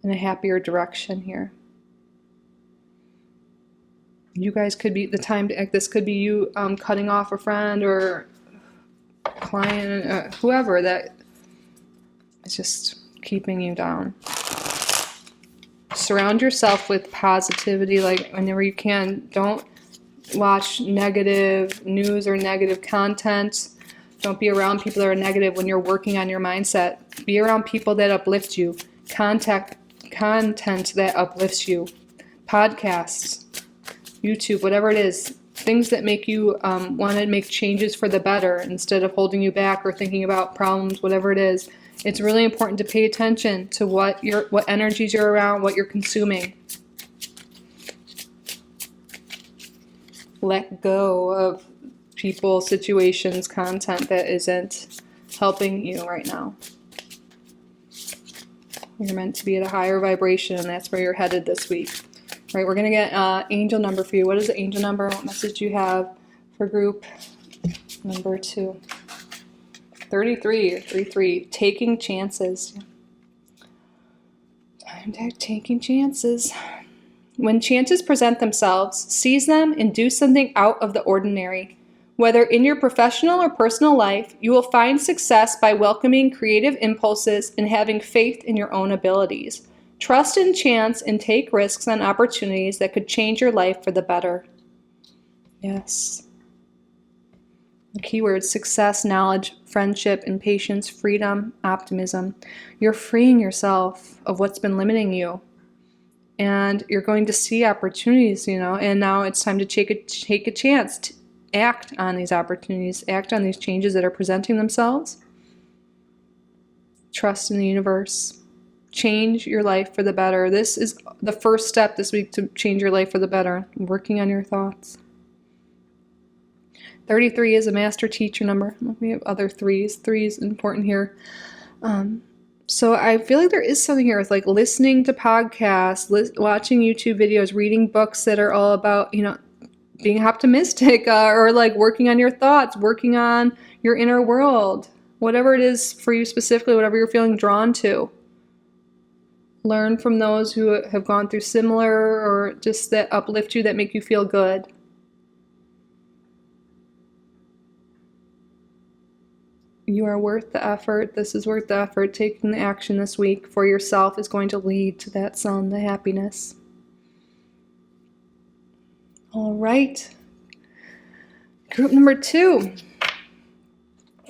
in a happier direction here. You guys could be the time to act. This could be you cutting off a friend or client, whoever that is just keeping you down. Surround yourself with positivity, like whenever you can. Don't watch negative news or negative content. Don't be around people that are negative when you're working on your mindset. Be around people that uplift you. Content that uplifts you. Podcasts, YouTube, whatever it is. Things that make you want to make changes for the better instead of holding you back or thinking about problems, whatever it is. It's really important to pay attention to what energies you're around, what you're consuming. Let go of people, situations, content that isn't helping you right now. You're meant to be at a higher vibration, and that's where you're headed this week. Right, we're going to get angel number for you. What is the angel number? What message do you have for group number 2? 33 or 33. Taking chances. Time to taking chances. When chances present themselves, seize them and do something out of the ordinary. Whether in your professional or personal life, you will find success by welcoming creative impulses and having faith in your own abilities. Trust in chance and take risks on opportunities that could change your life for the better. Yes. The keywords: success, knowledge, friendship, impatience, freedom, optimism. You're freeing yourself of what's been limiting you. And you're going to see opportunities, and now it's time to take a chance to act on these opportunities, act on these changes that are presenting themselves. Trust in the universe. Change your life for the better. This is the first step this week to change your life for the better. Working on your thoughts. 33 is a master teacher number. We have other threes. 3 is important here. So I feel like there is something here with like listening to podcasts, watching YouTube videos, reading books that are all about, being optimistic or like working on your thoughts, working on your inner world, whatever it is for you specifically, whatever you're feeling drawn to. Learn from those who have gone through similar or just that uplift you, that make you feel good. You are worth the effort. This is worth the effort. Taking the action this week for yourself is going to lead to that sun, the happiness. All right. Group number 2.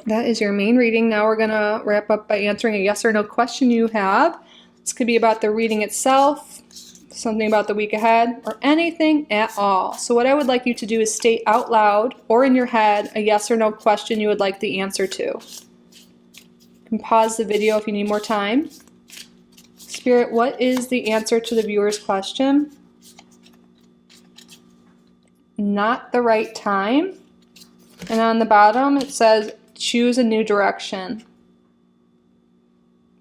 That is your main reading. Now we're going to wrap up by answering a yes or no question you have. This could be about the reading itself, something about the week ahead, or anything at all. So what I would like you to do is state out loud or in your head a yes or no question you would like the answer to. You can pause the video if you need more time. Spirit, what is the answer to the viewer's question? Not the right time. And on the bottom it says choose a new direction.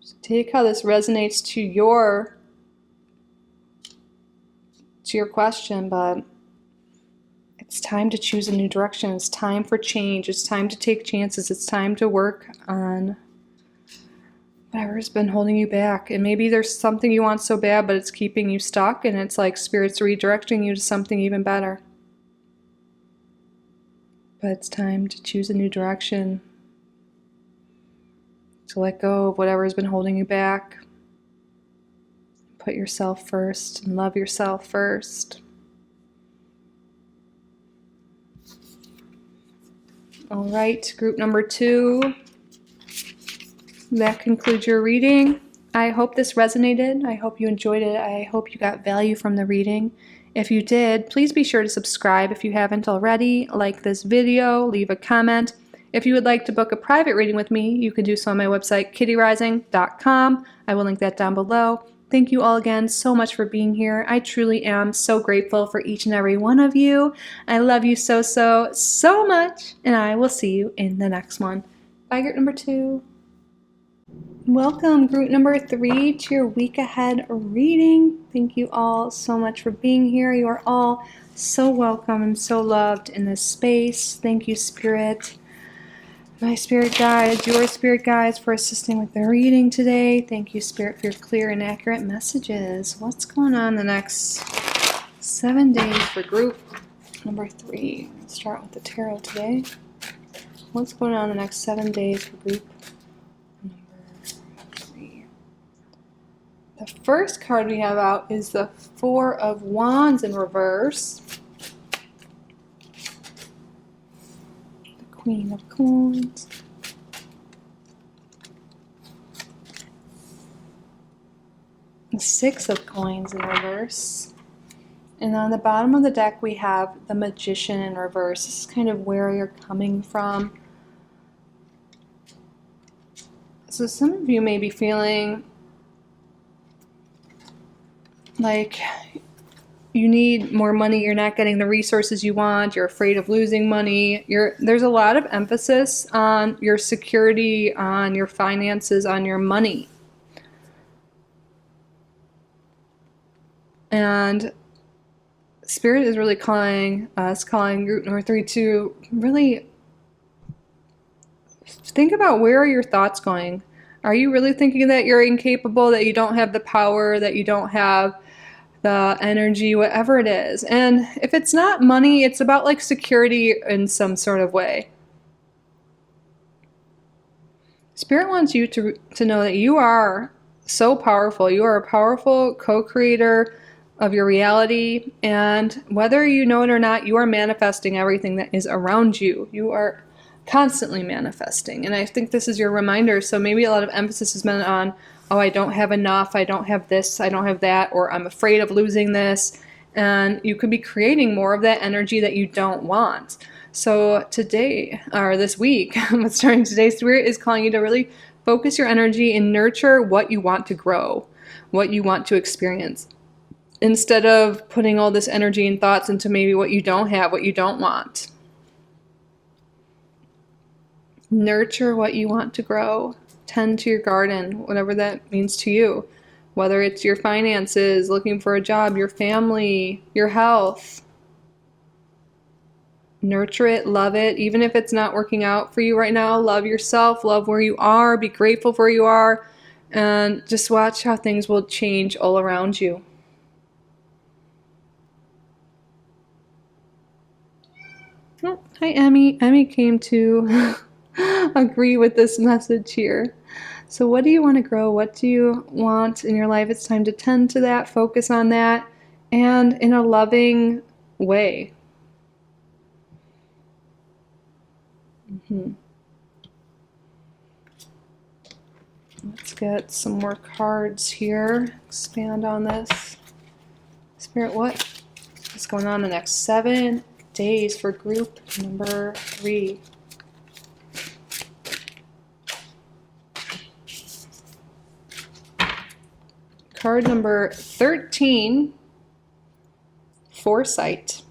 So take how this resonates to your question, but it's time to choose a new direction. It's time for change. It's time to take chances. It's time to work on whatever's been holding you back. And maybe there's something you want so bad, but it's keeping you stuck, and it's like Spirit's redirecting you to something even better. But it's time to choose a new direction, to let go of whatever's been holding you back. Put yourself first and love yourself first. All right, group number 2. That concludes your reading. I hope this resonated. I hope you enjoyed it. I hope you got value from the reading. If you did, please be sure to subscribe if you haven't already. Like this video, leave a comment. If you would like to book a private reading with me, you can do so on my website, kittyoutsidethebox.com. I will link that down below. Thank you all again so much for being here. I truly am so grateful for each and every one of you. I love you so, so, so much, and I will see you in the next one. Bye, group number 2. Welcome, group number 3, to your week ahead reading. Thank you all so much for being here. You are all so welcome and so loved in this space. Thank you, Spirit. My spirit guides, your spirit guides, for assisting with the reading today. Thank you, Spirit, for your clear and accurate messages. What's going on the next 7 days for group number 3? Let's start with the tarot today. What's going on the next 7 days for group number 3? The first card we have out is the 4 of Wands in reverse. Queen of Coins. The 6 of Coins in reverse. And on the bottom of the deck we have the Magician in reverse. This is kind of where you're coming from. So some of you may be feeling like you need more money, you're not getting the resources you want, you're afraid of losing money. There's a lot of emphasis on your security, on your finances, on your money. And Spirit is really calling us, calling group number 3 to really think about, where are your thoughts going? Are you really thinking that you're incapable, that you don't have the power, that you don't have the energy, whatever it is? And if it's not money, it's about like security in some sort of way. Spirit wants you to know that you are so powerful. You are a powerful co-creator of your reality, and whether you know it or not, you are manifesting everything that is around you. You are constantly manifesting, and I think this is your reminder. So maybe a lot of emphasis has been on, oh, I don't have enough, I don't have this, I don't have that, or I'm afraid of losing this, and you could be creating more of that energy that you don't want. So today, or this week, starting today, Spirit is calling you to really focus your energy and nurture what you want to grow, what you want to experience, instead of putting all this energy and thoughts into maybe what you don't have, what you don't want. Nurture what you want to grow. Tend to your garden, whatever that means to you. Whether it's your finances, looking for a job, your family, your health. Nurture it, love it. Even if it's not working out for you right now, love yourself, love where you are, be grateful for where you are, and just watch how things will change all around you. Oh, hi, Emmy. Emmy came to agree with this message here. So what do you want to grow? What do you want in your life? It's time to tend to that, focus on that, and in a loving way. Let's get some more cards here. Expand on this. Spirit, what is going on the next 7 days for group number 3? Card number 13, Foresight.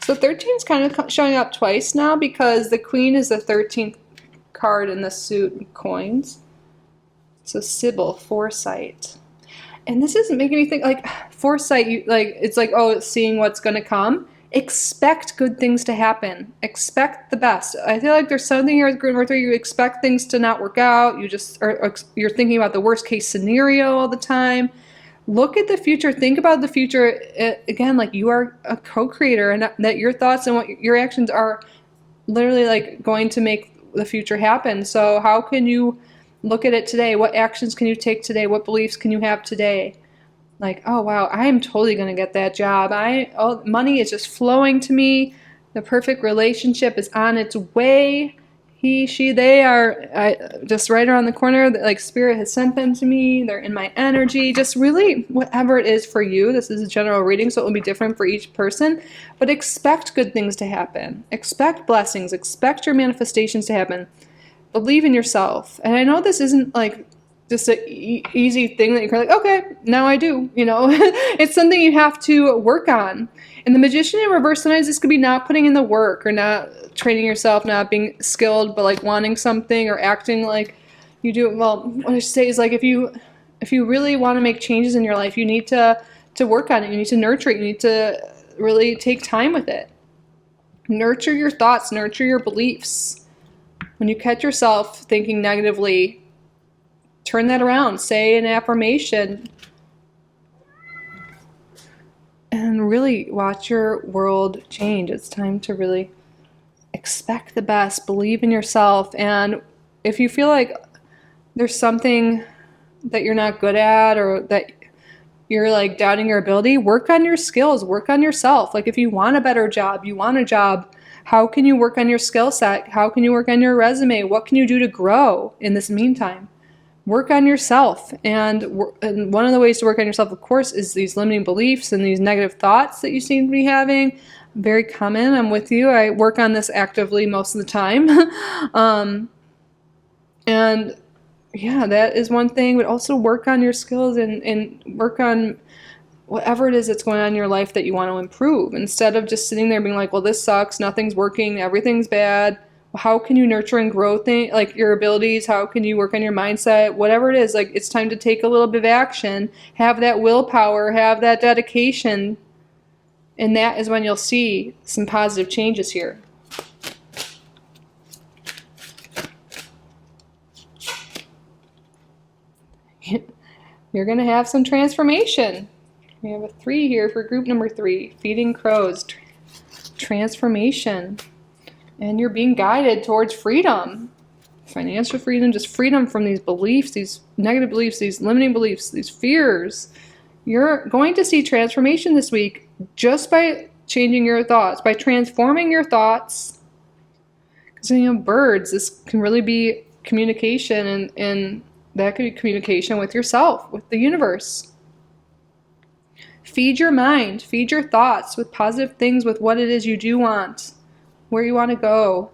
So 13 is kind of showing up twice now, because the Queen is the 13th card in the suit of coins. So Sybil, Foresight. And this isn't making me think, like, foresight, it's like, oh, it's seeing what's going to come. Expect good things to happen. Expect the best. I feel like there's something here with group number 3. You expect things to not work out. You're thinking about the worst case scenario all the time. Look at the future. Think about the future. Again, like, you are a co-creator, and that your thoughts and what your actions are literally like going to make the future happen. So how can you look at it today? What actions can you take today? What beliefs can you have today? Like, oh wow, I am totally going to get that job. Money is just flowing to me. The perfect relationship is on its way. He, she, they are just right around the corner. Like, Spirit has sent them to me. They're in my energy. Just really, whatever it is for you. This is a general reading, so it will be different for each person. But expect good things to happen. Expect blessings. Expect your manifestations to happen. Believe in yourself. And I know this isn't like just an easy thing that you're like, okay, now I do. It's something you have to work on. And the Magician in reverse, sometimes this could be not putting in the work, or not training yourself, not being skilled, but like wanting something or acting like you do. Well, what I should say is, like, if you really want to make changes in your life, you need to work on it. You need to nurture it. You need to really take time with it. Nurture your thoughts, nurture your beliefs. When you catch yourself thinking negatively, turn that around. Say an affirmation. And really watch your world change. It's time to really expect the best. Believe in yourself. And if you feel like there's something that you're not good at, or that you're like doubting your ability, work on your skills. Work on yourself. Like, if you want a better job, you want a job, how can you work on your skill set? How can you work on your resume? What can you do to grow in this meantime? Work on yourself. And one of the ways to work on yourself, of course, is these limiting beliefs and these negative thoughts that you seem to be having. Very common. I'm with you. I work on this actively most of the time. And yeah, that is one thing. But also work on your skills and work on whatever it is that's going on in your life that you want to improve. Instead of just sitting there being like, well, this sucks, nothing's working, everything's bad. How can you nurture and grow like your abilities? How can you work on your mindset? Whatever it is, like, it's time to take a little bit of action, have that willpower, have that dedication, And that is when you'll see some positive changes here. You're going to have some transformation. We have a 3 here for group number 3, feeding crows. Transformation. And you're being guided towards freedom. Financial freedom, just freedom from these beliefs, these negative beliefs, these limiting beliefs, these fears. You're going to see transformation this week just by changing your thoughts, by transforming your thoughts. Because, you know, birds, this can really be communication, and that could be communication with yourself, with the universe. Feed your mind, feed your thoughts with positive things, with what it is you do want, where you want to go.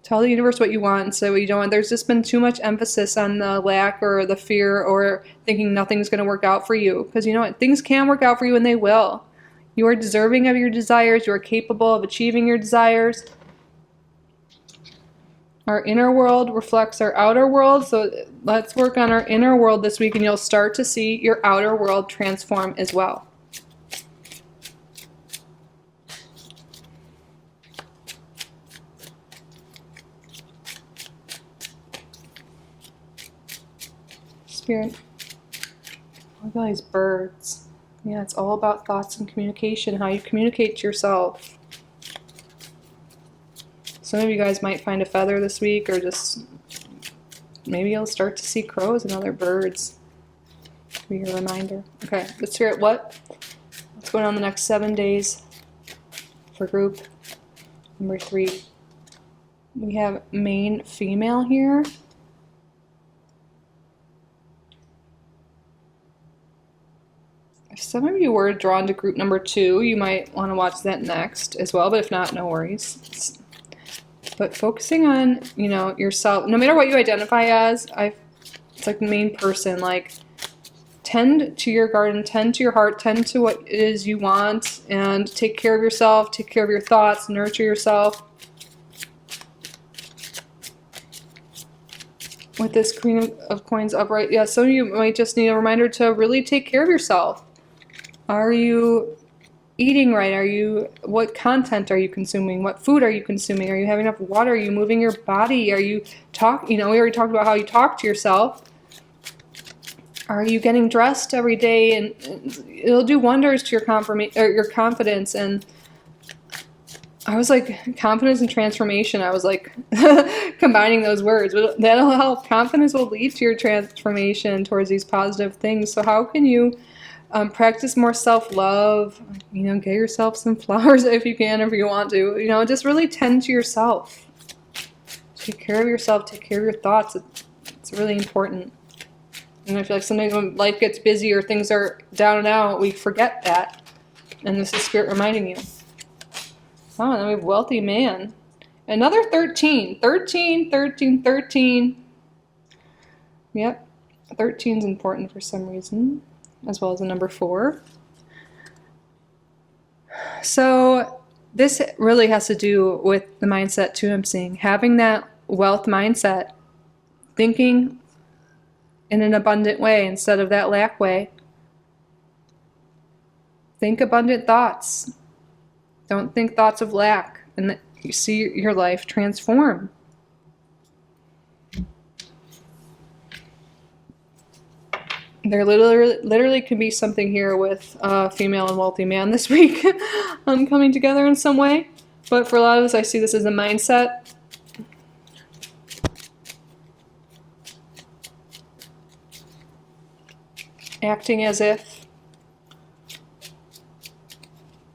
Tell the universe what you want and say what you don't want. There's just been too much emphasis on the lack or the fear or thinking nothing's going to work out for you. Because you know what? Things can work out for you, and they will. You are deserving of your desires. You are capable of achieving your desires. Our inner world reflects our outer world. So let's work on our inner world this week, and you'll start to see your outer world transform as well. Spirit, look at all these birds. Yeah, it's all about thoughts and communication, how you communicate to yourself. Some of you guys might find a feather this week, or just maybe you'll start to see crows and other birds. Be a reminder. Okay, let's hear it. What's going on the next 7 days for group number 3? We have main female here. If some of you were drawn to group number 2, you might want to watch that next as well, but if not, no worries. But focusing on, you know, yourself, no matter what you identify as, it's like the main person, like tend to your garden, tend to your heart, tend to what it is you want, and take care of yourself, take care of your thoughts, nurture yourself. With this Queen of Coins upright, yeah, some of you might just need a reminder to really take care of yourself. Are you eating right? What content are you consuming? What food are you consuming? Are you having enough water? Are you moving your body? Are you we already talked about how you talk to yourself. Are you getting dressed every day? And it'll do wonders to your confidence. And I was like, confidence and transformation. I was like combining those words. But that'll help. Confidence will lead to your transformation towards these positive things. So how can you practice more self-love? You know, get yourself some flowers if you can, if you want to. You know, just really tend to yourself. Take care of yourself. Take care of your thoughts. It's really important. And I feel like sometimes when life gets busy or things are down and out, we forget that. And this is Spirit reminding you. Oh, and then we have wealthy man. Another 13. 13, 13, 13. Yep. 13 is important for some reason, as well as the number 4. So this really has to do with the mindset too, I'm seeing. Having that wealth mindset, thinking in an abundant way instead of that lack way. Think abundant thoughts. Don't think thoughts of lack, and you see your life transform. There literally could be something here with female and wealthy man this week coming together in some way. But for a lot of us, I see this as a mindset. Acting as if,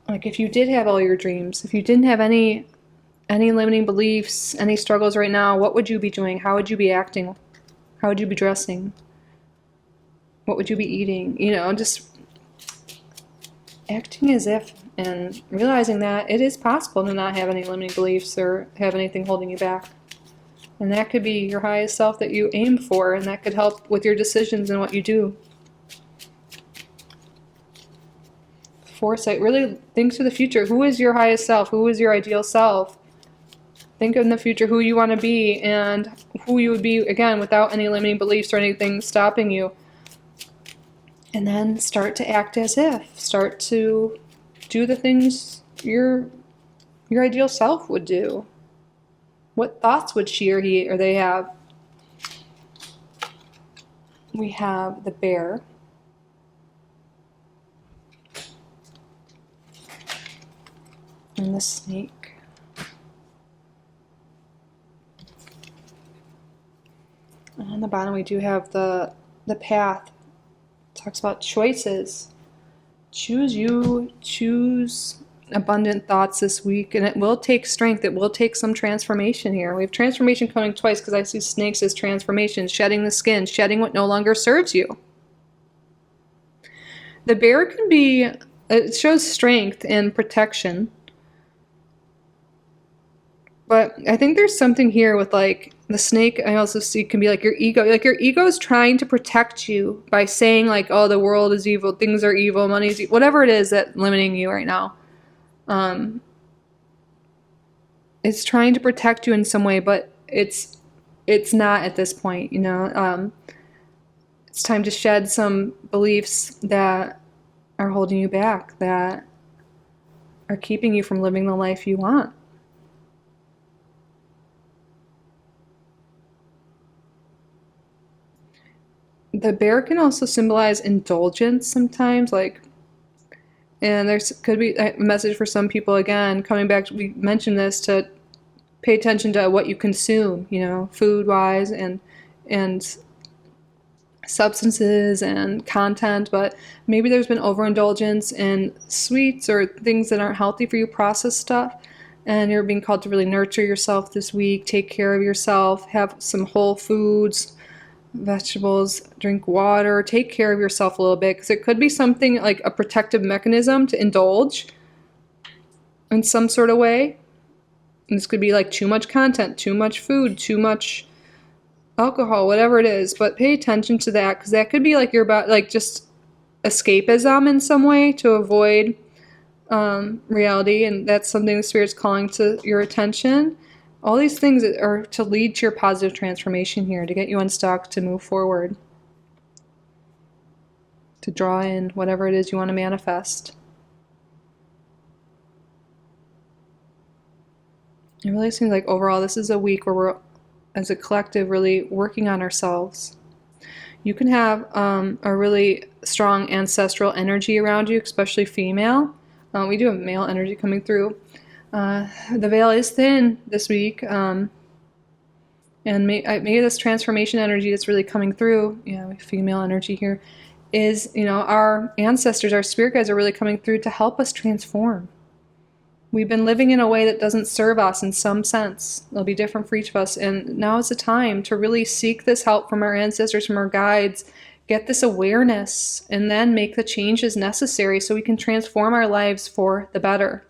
like, if you did have all your dreams, if you didn't have any limiting beliefs, any struggles right now, what would you be doing? How would you be acting? How would you be dressing? What would you be eating? You know, just acting as if, and realizing that it is possible to not have any limiting beliefs or have anything holding you back. And that could be your highest self that you aim for, and that could help with your decisions and what you do. Foresight, really think to the future. Who is your highest self? Who is your ideal self? Think in the future who you want to be and who you would be, again, without any limiting beliefs or anything stopping you. And then start to act as if. Start to do the things your ideal self would do. What thoughts would she or he or they have? We have the bear. And the snake. And on the bottom we do have the path. It talks about choices. Choose you, choose abundant thoughts this week, and it will take strength. It will take some transformation here. We have transformation coming twice because I see snakes as transformation, shedding the skin, shedding what no longer serves you. The bear can be, it shows strength and protection. But I think there's something here with like the snake. I also see can be like your ego. Like your ego is trying to protect you by saying like, oh, the world is evil, things are evil, money is evil, whatever it is that's limiting you right now. It's trying to protect you in some way, but it's not at this point, you know. It's time to shed some beliefs that are holding you back, that are keeping you from living the life you want. The bear can also symbolize indulgence sometimes, like, and there could be a message for some people, again, coming back, we mentioned this, to pay attention to what you consume, you know, food-wise and substances and content, but maybe there's been overindulgence in sweets or things that aren't healthy for you, processed stuff, and you're being called to really nurture yourself this week, take care of yourself, have some whole foods, vegetables, drink water, take care of yourself a little bit, because it could be something like a protective mechanism to indulge in some sort of way. And this could be like too much content, too much food, too much alcohol, whatever it is. But pay attention to that, because that could be like you're about like just escapism in some way to avoid reality, and that's something the Spirit's calling to your attention. All these things are to lead to your positive transformation here, to get you unstuck, to move forward, to draw in whatever it is you want to manifest. It really seems like overall this is a week where we're, as a collective, really working on ourselves. You can have a really strong ancestral energy around you, especially female. We do have male energy coming through. The veil is thin this week, and maybe this transformation energy that's really coming through, female energy here, is, our ancestors, our spirit guides are really coming through to help us transform. We've been living in a way that doesn't serve us in some sense. It'll be different for each of us, and now is the time to really seek this help from our ancestors, from our guides, get this awareness, and then make the changes necessary so we can transform our lives for the better.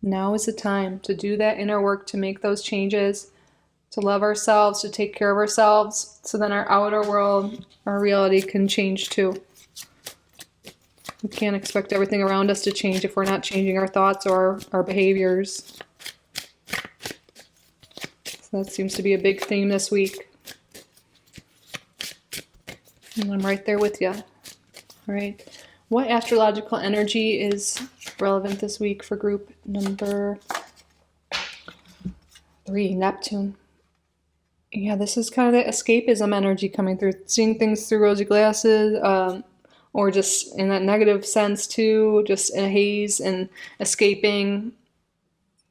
Now is the time to do that inner work, to make those changes, to love ourselves, to take care of ourselves, so then our outer world, our reality can change too. We can't expect everything around us to change if we're not changing our thoughts or our behaviors. So that seems to be a big theme this week. And I'm right there with you. All right. What astrological energy is relevant this week for group number 3, Neptune? Yeah, this is kind of the escapism energy coming through, seeing things through rosy glasses, or just in that negative sense too, just in a haze and escaping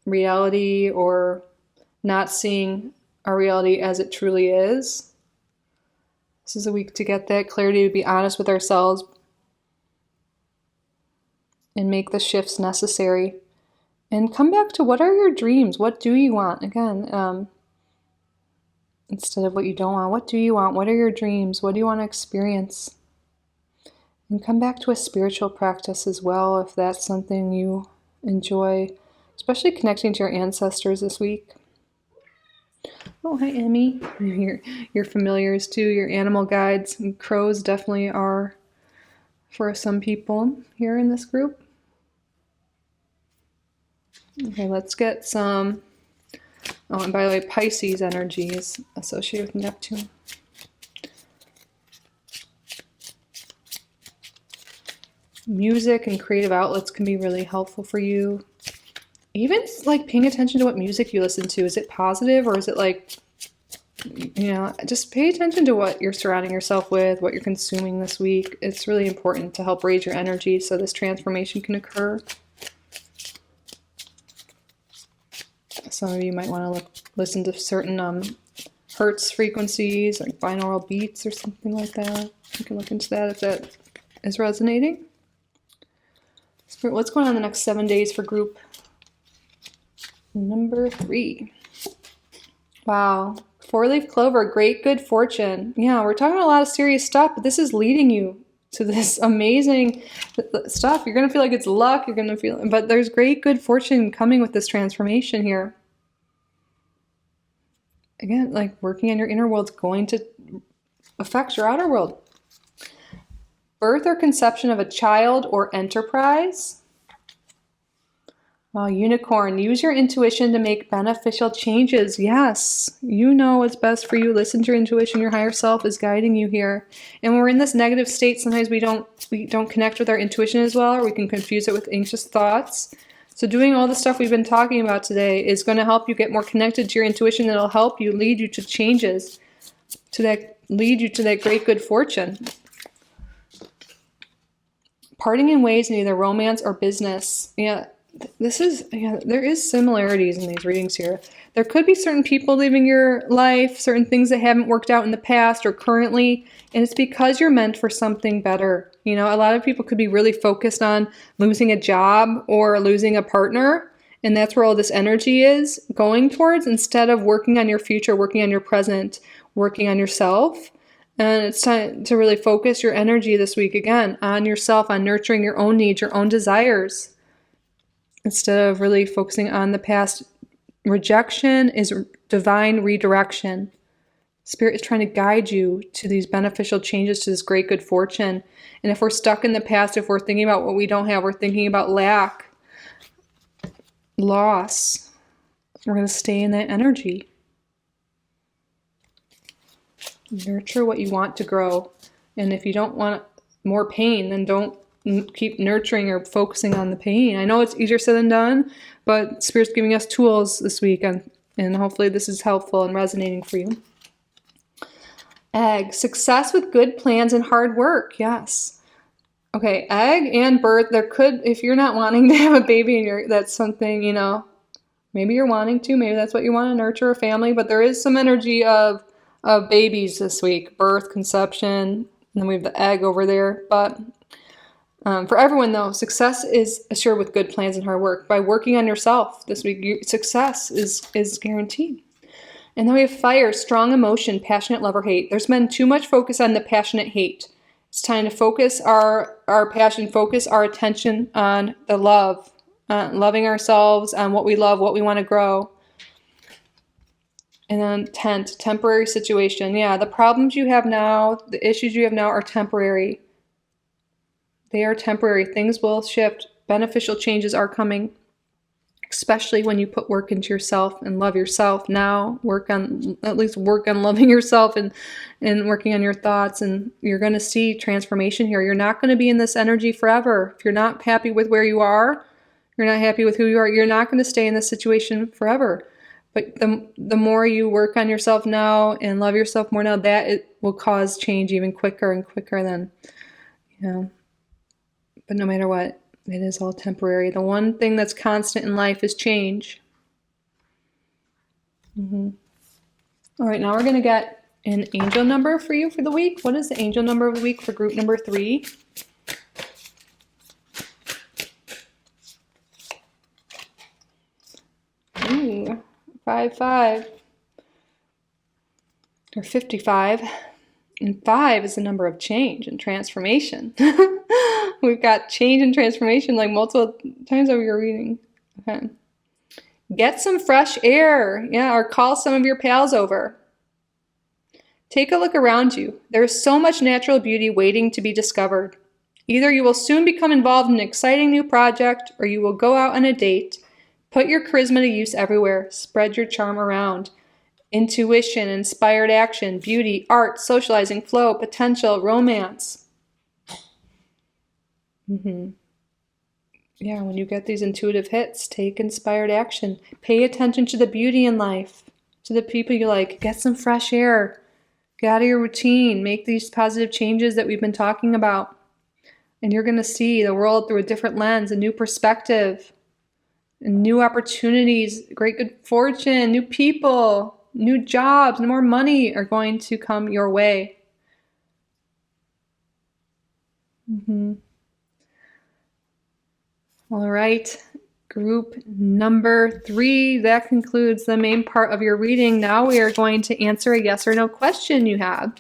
reality or not seeing our reality as it truly is. This is a week to get that clarity, to be honest with ourselves and make the shifts necessary. And come back to, what are your dreams? What do you want? Again, instead of what you don't want, what do you want? What are your dreams? What do you want to experience? And come back to a spiritual practice as well, if that's something you enjoy, especially connecting to your ancestors this week. Oh, hi, Emmy. Your familiars too, your animal guides. And crows definitely are for some people here in this group. Okay, let's get some. Oh, and by the way, Pisces energy is associated with Neptune. Music and creative outlets can be really helpful for you. Even like paying attention to what music you listen to. Is it positive or is it like, just pay attention to what you're surrounding yourself with, what you're consuming this week. It's really important to help raise your energy so this transformation can occur. Some of you might want to listen to certain hertz frequencies, like binaural beats or something like that. You can look into that if that is resonating. Spirit, what's going on the next 7 days for group number 3? Wow. 4-leaf clover, great good fortune. Yeah, we're talking a lot of serious stuff, but this is leading you to this amazing stuff. You're going to feel like it's luck. You're going to feel, but there's great good fortune coming with this transformation here. Again, like working on your inner world is going to affect your outer world. Birth or conception of a child or enterprise. Wow, unicorn, use your intuition to make beneficial changes. Yes, you know what's best for you. Listen to your intuition. Your higher self is guiding you here. And when we're in this negative state, sometimes we don't connect with our intuition as well, or we can confuse it with anxious thoughts. So doing all the stuff we've been talking about today is going to help you get more connected to your intuition. It'll help you, lead you to changes, lead you to that great good fortune. Parting in ways in either romance or business. Yeah. There is similarities in these readings here. There could be certain people leaving your life, certain things that haven't worked out in the past or currently, and it's because you're meant for something better. A lot of people could be really focused on losing a job or losing a partner, and that's where all this energy is going towards, instead of working on your future, working on your present, working on yourself. And it's time to really focus your energy this week again on yourself, on nurturing your own needs, your own desires. Instead of really focusing on the past. Rejection is divine redirection. Spirit is trying to guide you to these beneficial changes, to this great good fortune. And if we're stuck in the past, if we're thinking about what we don't have, we're thinking about lack, loss, we're going to stay in that energy. Nurture what you want to grow. And if you don't want more pain, then don't keep nurturing or focusing on the pain. I know it's easier said than done, but Spirit's giving us tools this week, and hopefully this is helpful and resonating for you. Egg, success with good plans and hard work. Yes. Okay, egg and birth. There could, if you're not wanting to have a baby and that's something, maybe you're wanting to, maybe that's what you want to nurture, a family, but there is some energy of babies this week, birth, conception, and then we have the egg over there, but for everyone, though, success is assured with good plans and hard work. By working on yourself this week, success is guaranteed. And then we have fire, strong emotion, passionate love or hate. There's been too much focus on the passionate hate. It's time to focus our passion, focus our attention on the love, loving ourselves, on what we love, what we want to grow. And then temporary situation. Yeah, the problems you have now, the issues you have now are temporary. They are temporary. Things will shift. Beneficial changes are coming, especially when you put work into yourself and love yourself now. Work on loving yourself and working on your thoughts, and you're going to see transformation here. You're not going to be in this energy forever. If you're not happy with where you are, you're not happy with who you are, you're not going to stay in this situation forever. But the more you work on yourself now and love yourself more now, that it will cause change even quicker and quicker than, But no matter what, it is all temporary. The one thing that's constant in life is change. All right, now we're going to get an angel number for you for the week. What is the angel number of the week for group number 3? Ooh, 5. Or 55. And 5 is the number of change and transformation. We've got change and transformation like multiple times over your reading. Okay. Get some fresh air. Yeah, or call some of your pals over. Take a look around you. There is so much natural beauty waiting to be discovered. Either you will soon become involved in an exciting new project, or you will go out on a date. Put your charisma to use everywhere. Spread your charm around. Intuition, inspired action, beauty, art, socializing, flow, potential, romance. Yeah, when you get these intuitive hits, take inspired action. Pay attention to the beauty in life, to the people you like. Get some fresh air. Get out of your routine. Make these positive changes that we've been talking about. And you're going to see the world through a different lens, a new perspective, and new opportunities, great good fortune, new people, new jobs, and more money are going to come your way. All right, group number 3, that concludes the main part of your reading. Now we are going to answer a yes or no question you have.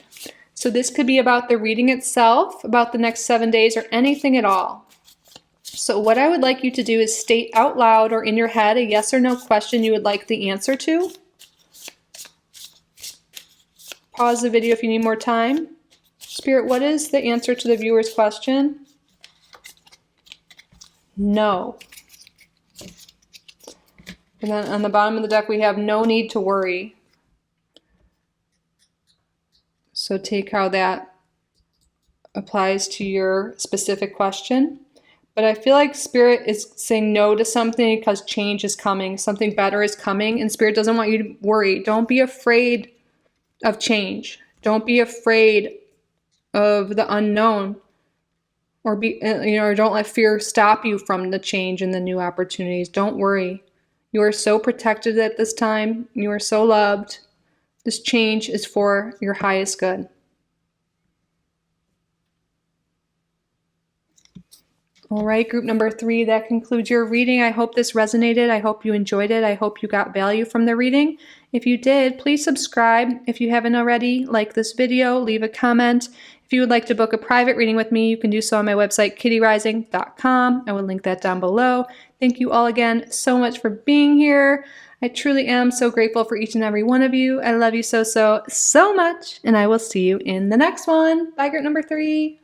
So this could be about the reading itself, about the next 7 days, or anything at all. So what I would like you to do is state out loud or in your head a yes or no question you would like the answer to. Pause the video if you need more time. Spirit, what is the answer to the viewer's question? No. And then on the bottom of the deck we have no need to worry. So take how that applies to your specific question. But I feel like Spirit is saying no to something because change is coming. Something better is coming, and Spirit doesn't want you to worry. Don't be afraid of change. Don't be afraid of the unknown. Or don't let fear stop you from the change and the new opportunities. Don't worry. You are so protected at this time. You are so loved. This change is for your highest good. All right, group number 3, that concludes your reading. I hope this resonated. I hope you enjoyed it. I hope you got value from the reading. If you did, please subscribe. If you haven't already, like this video, leave a comment. If you would like to book a private reading with me, you can do so on my website, kittyoutsidethebox.com. I will link that down below. Thank you all again so much for being here. I truly am so grateful for each and every one of you. I love you so much, and I will see you in the next one. Bye, group number 3.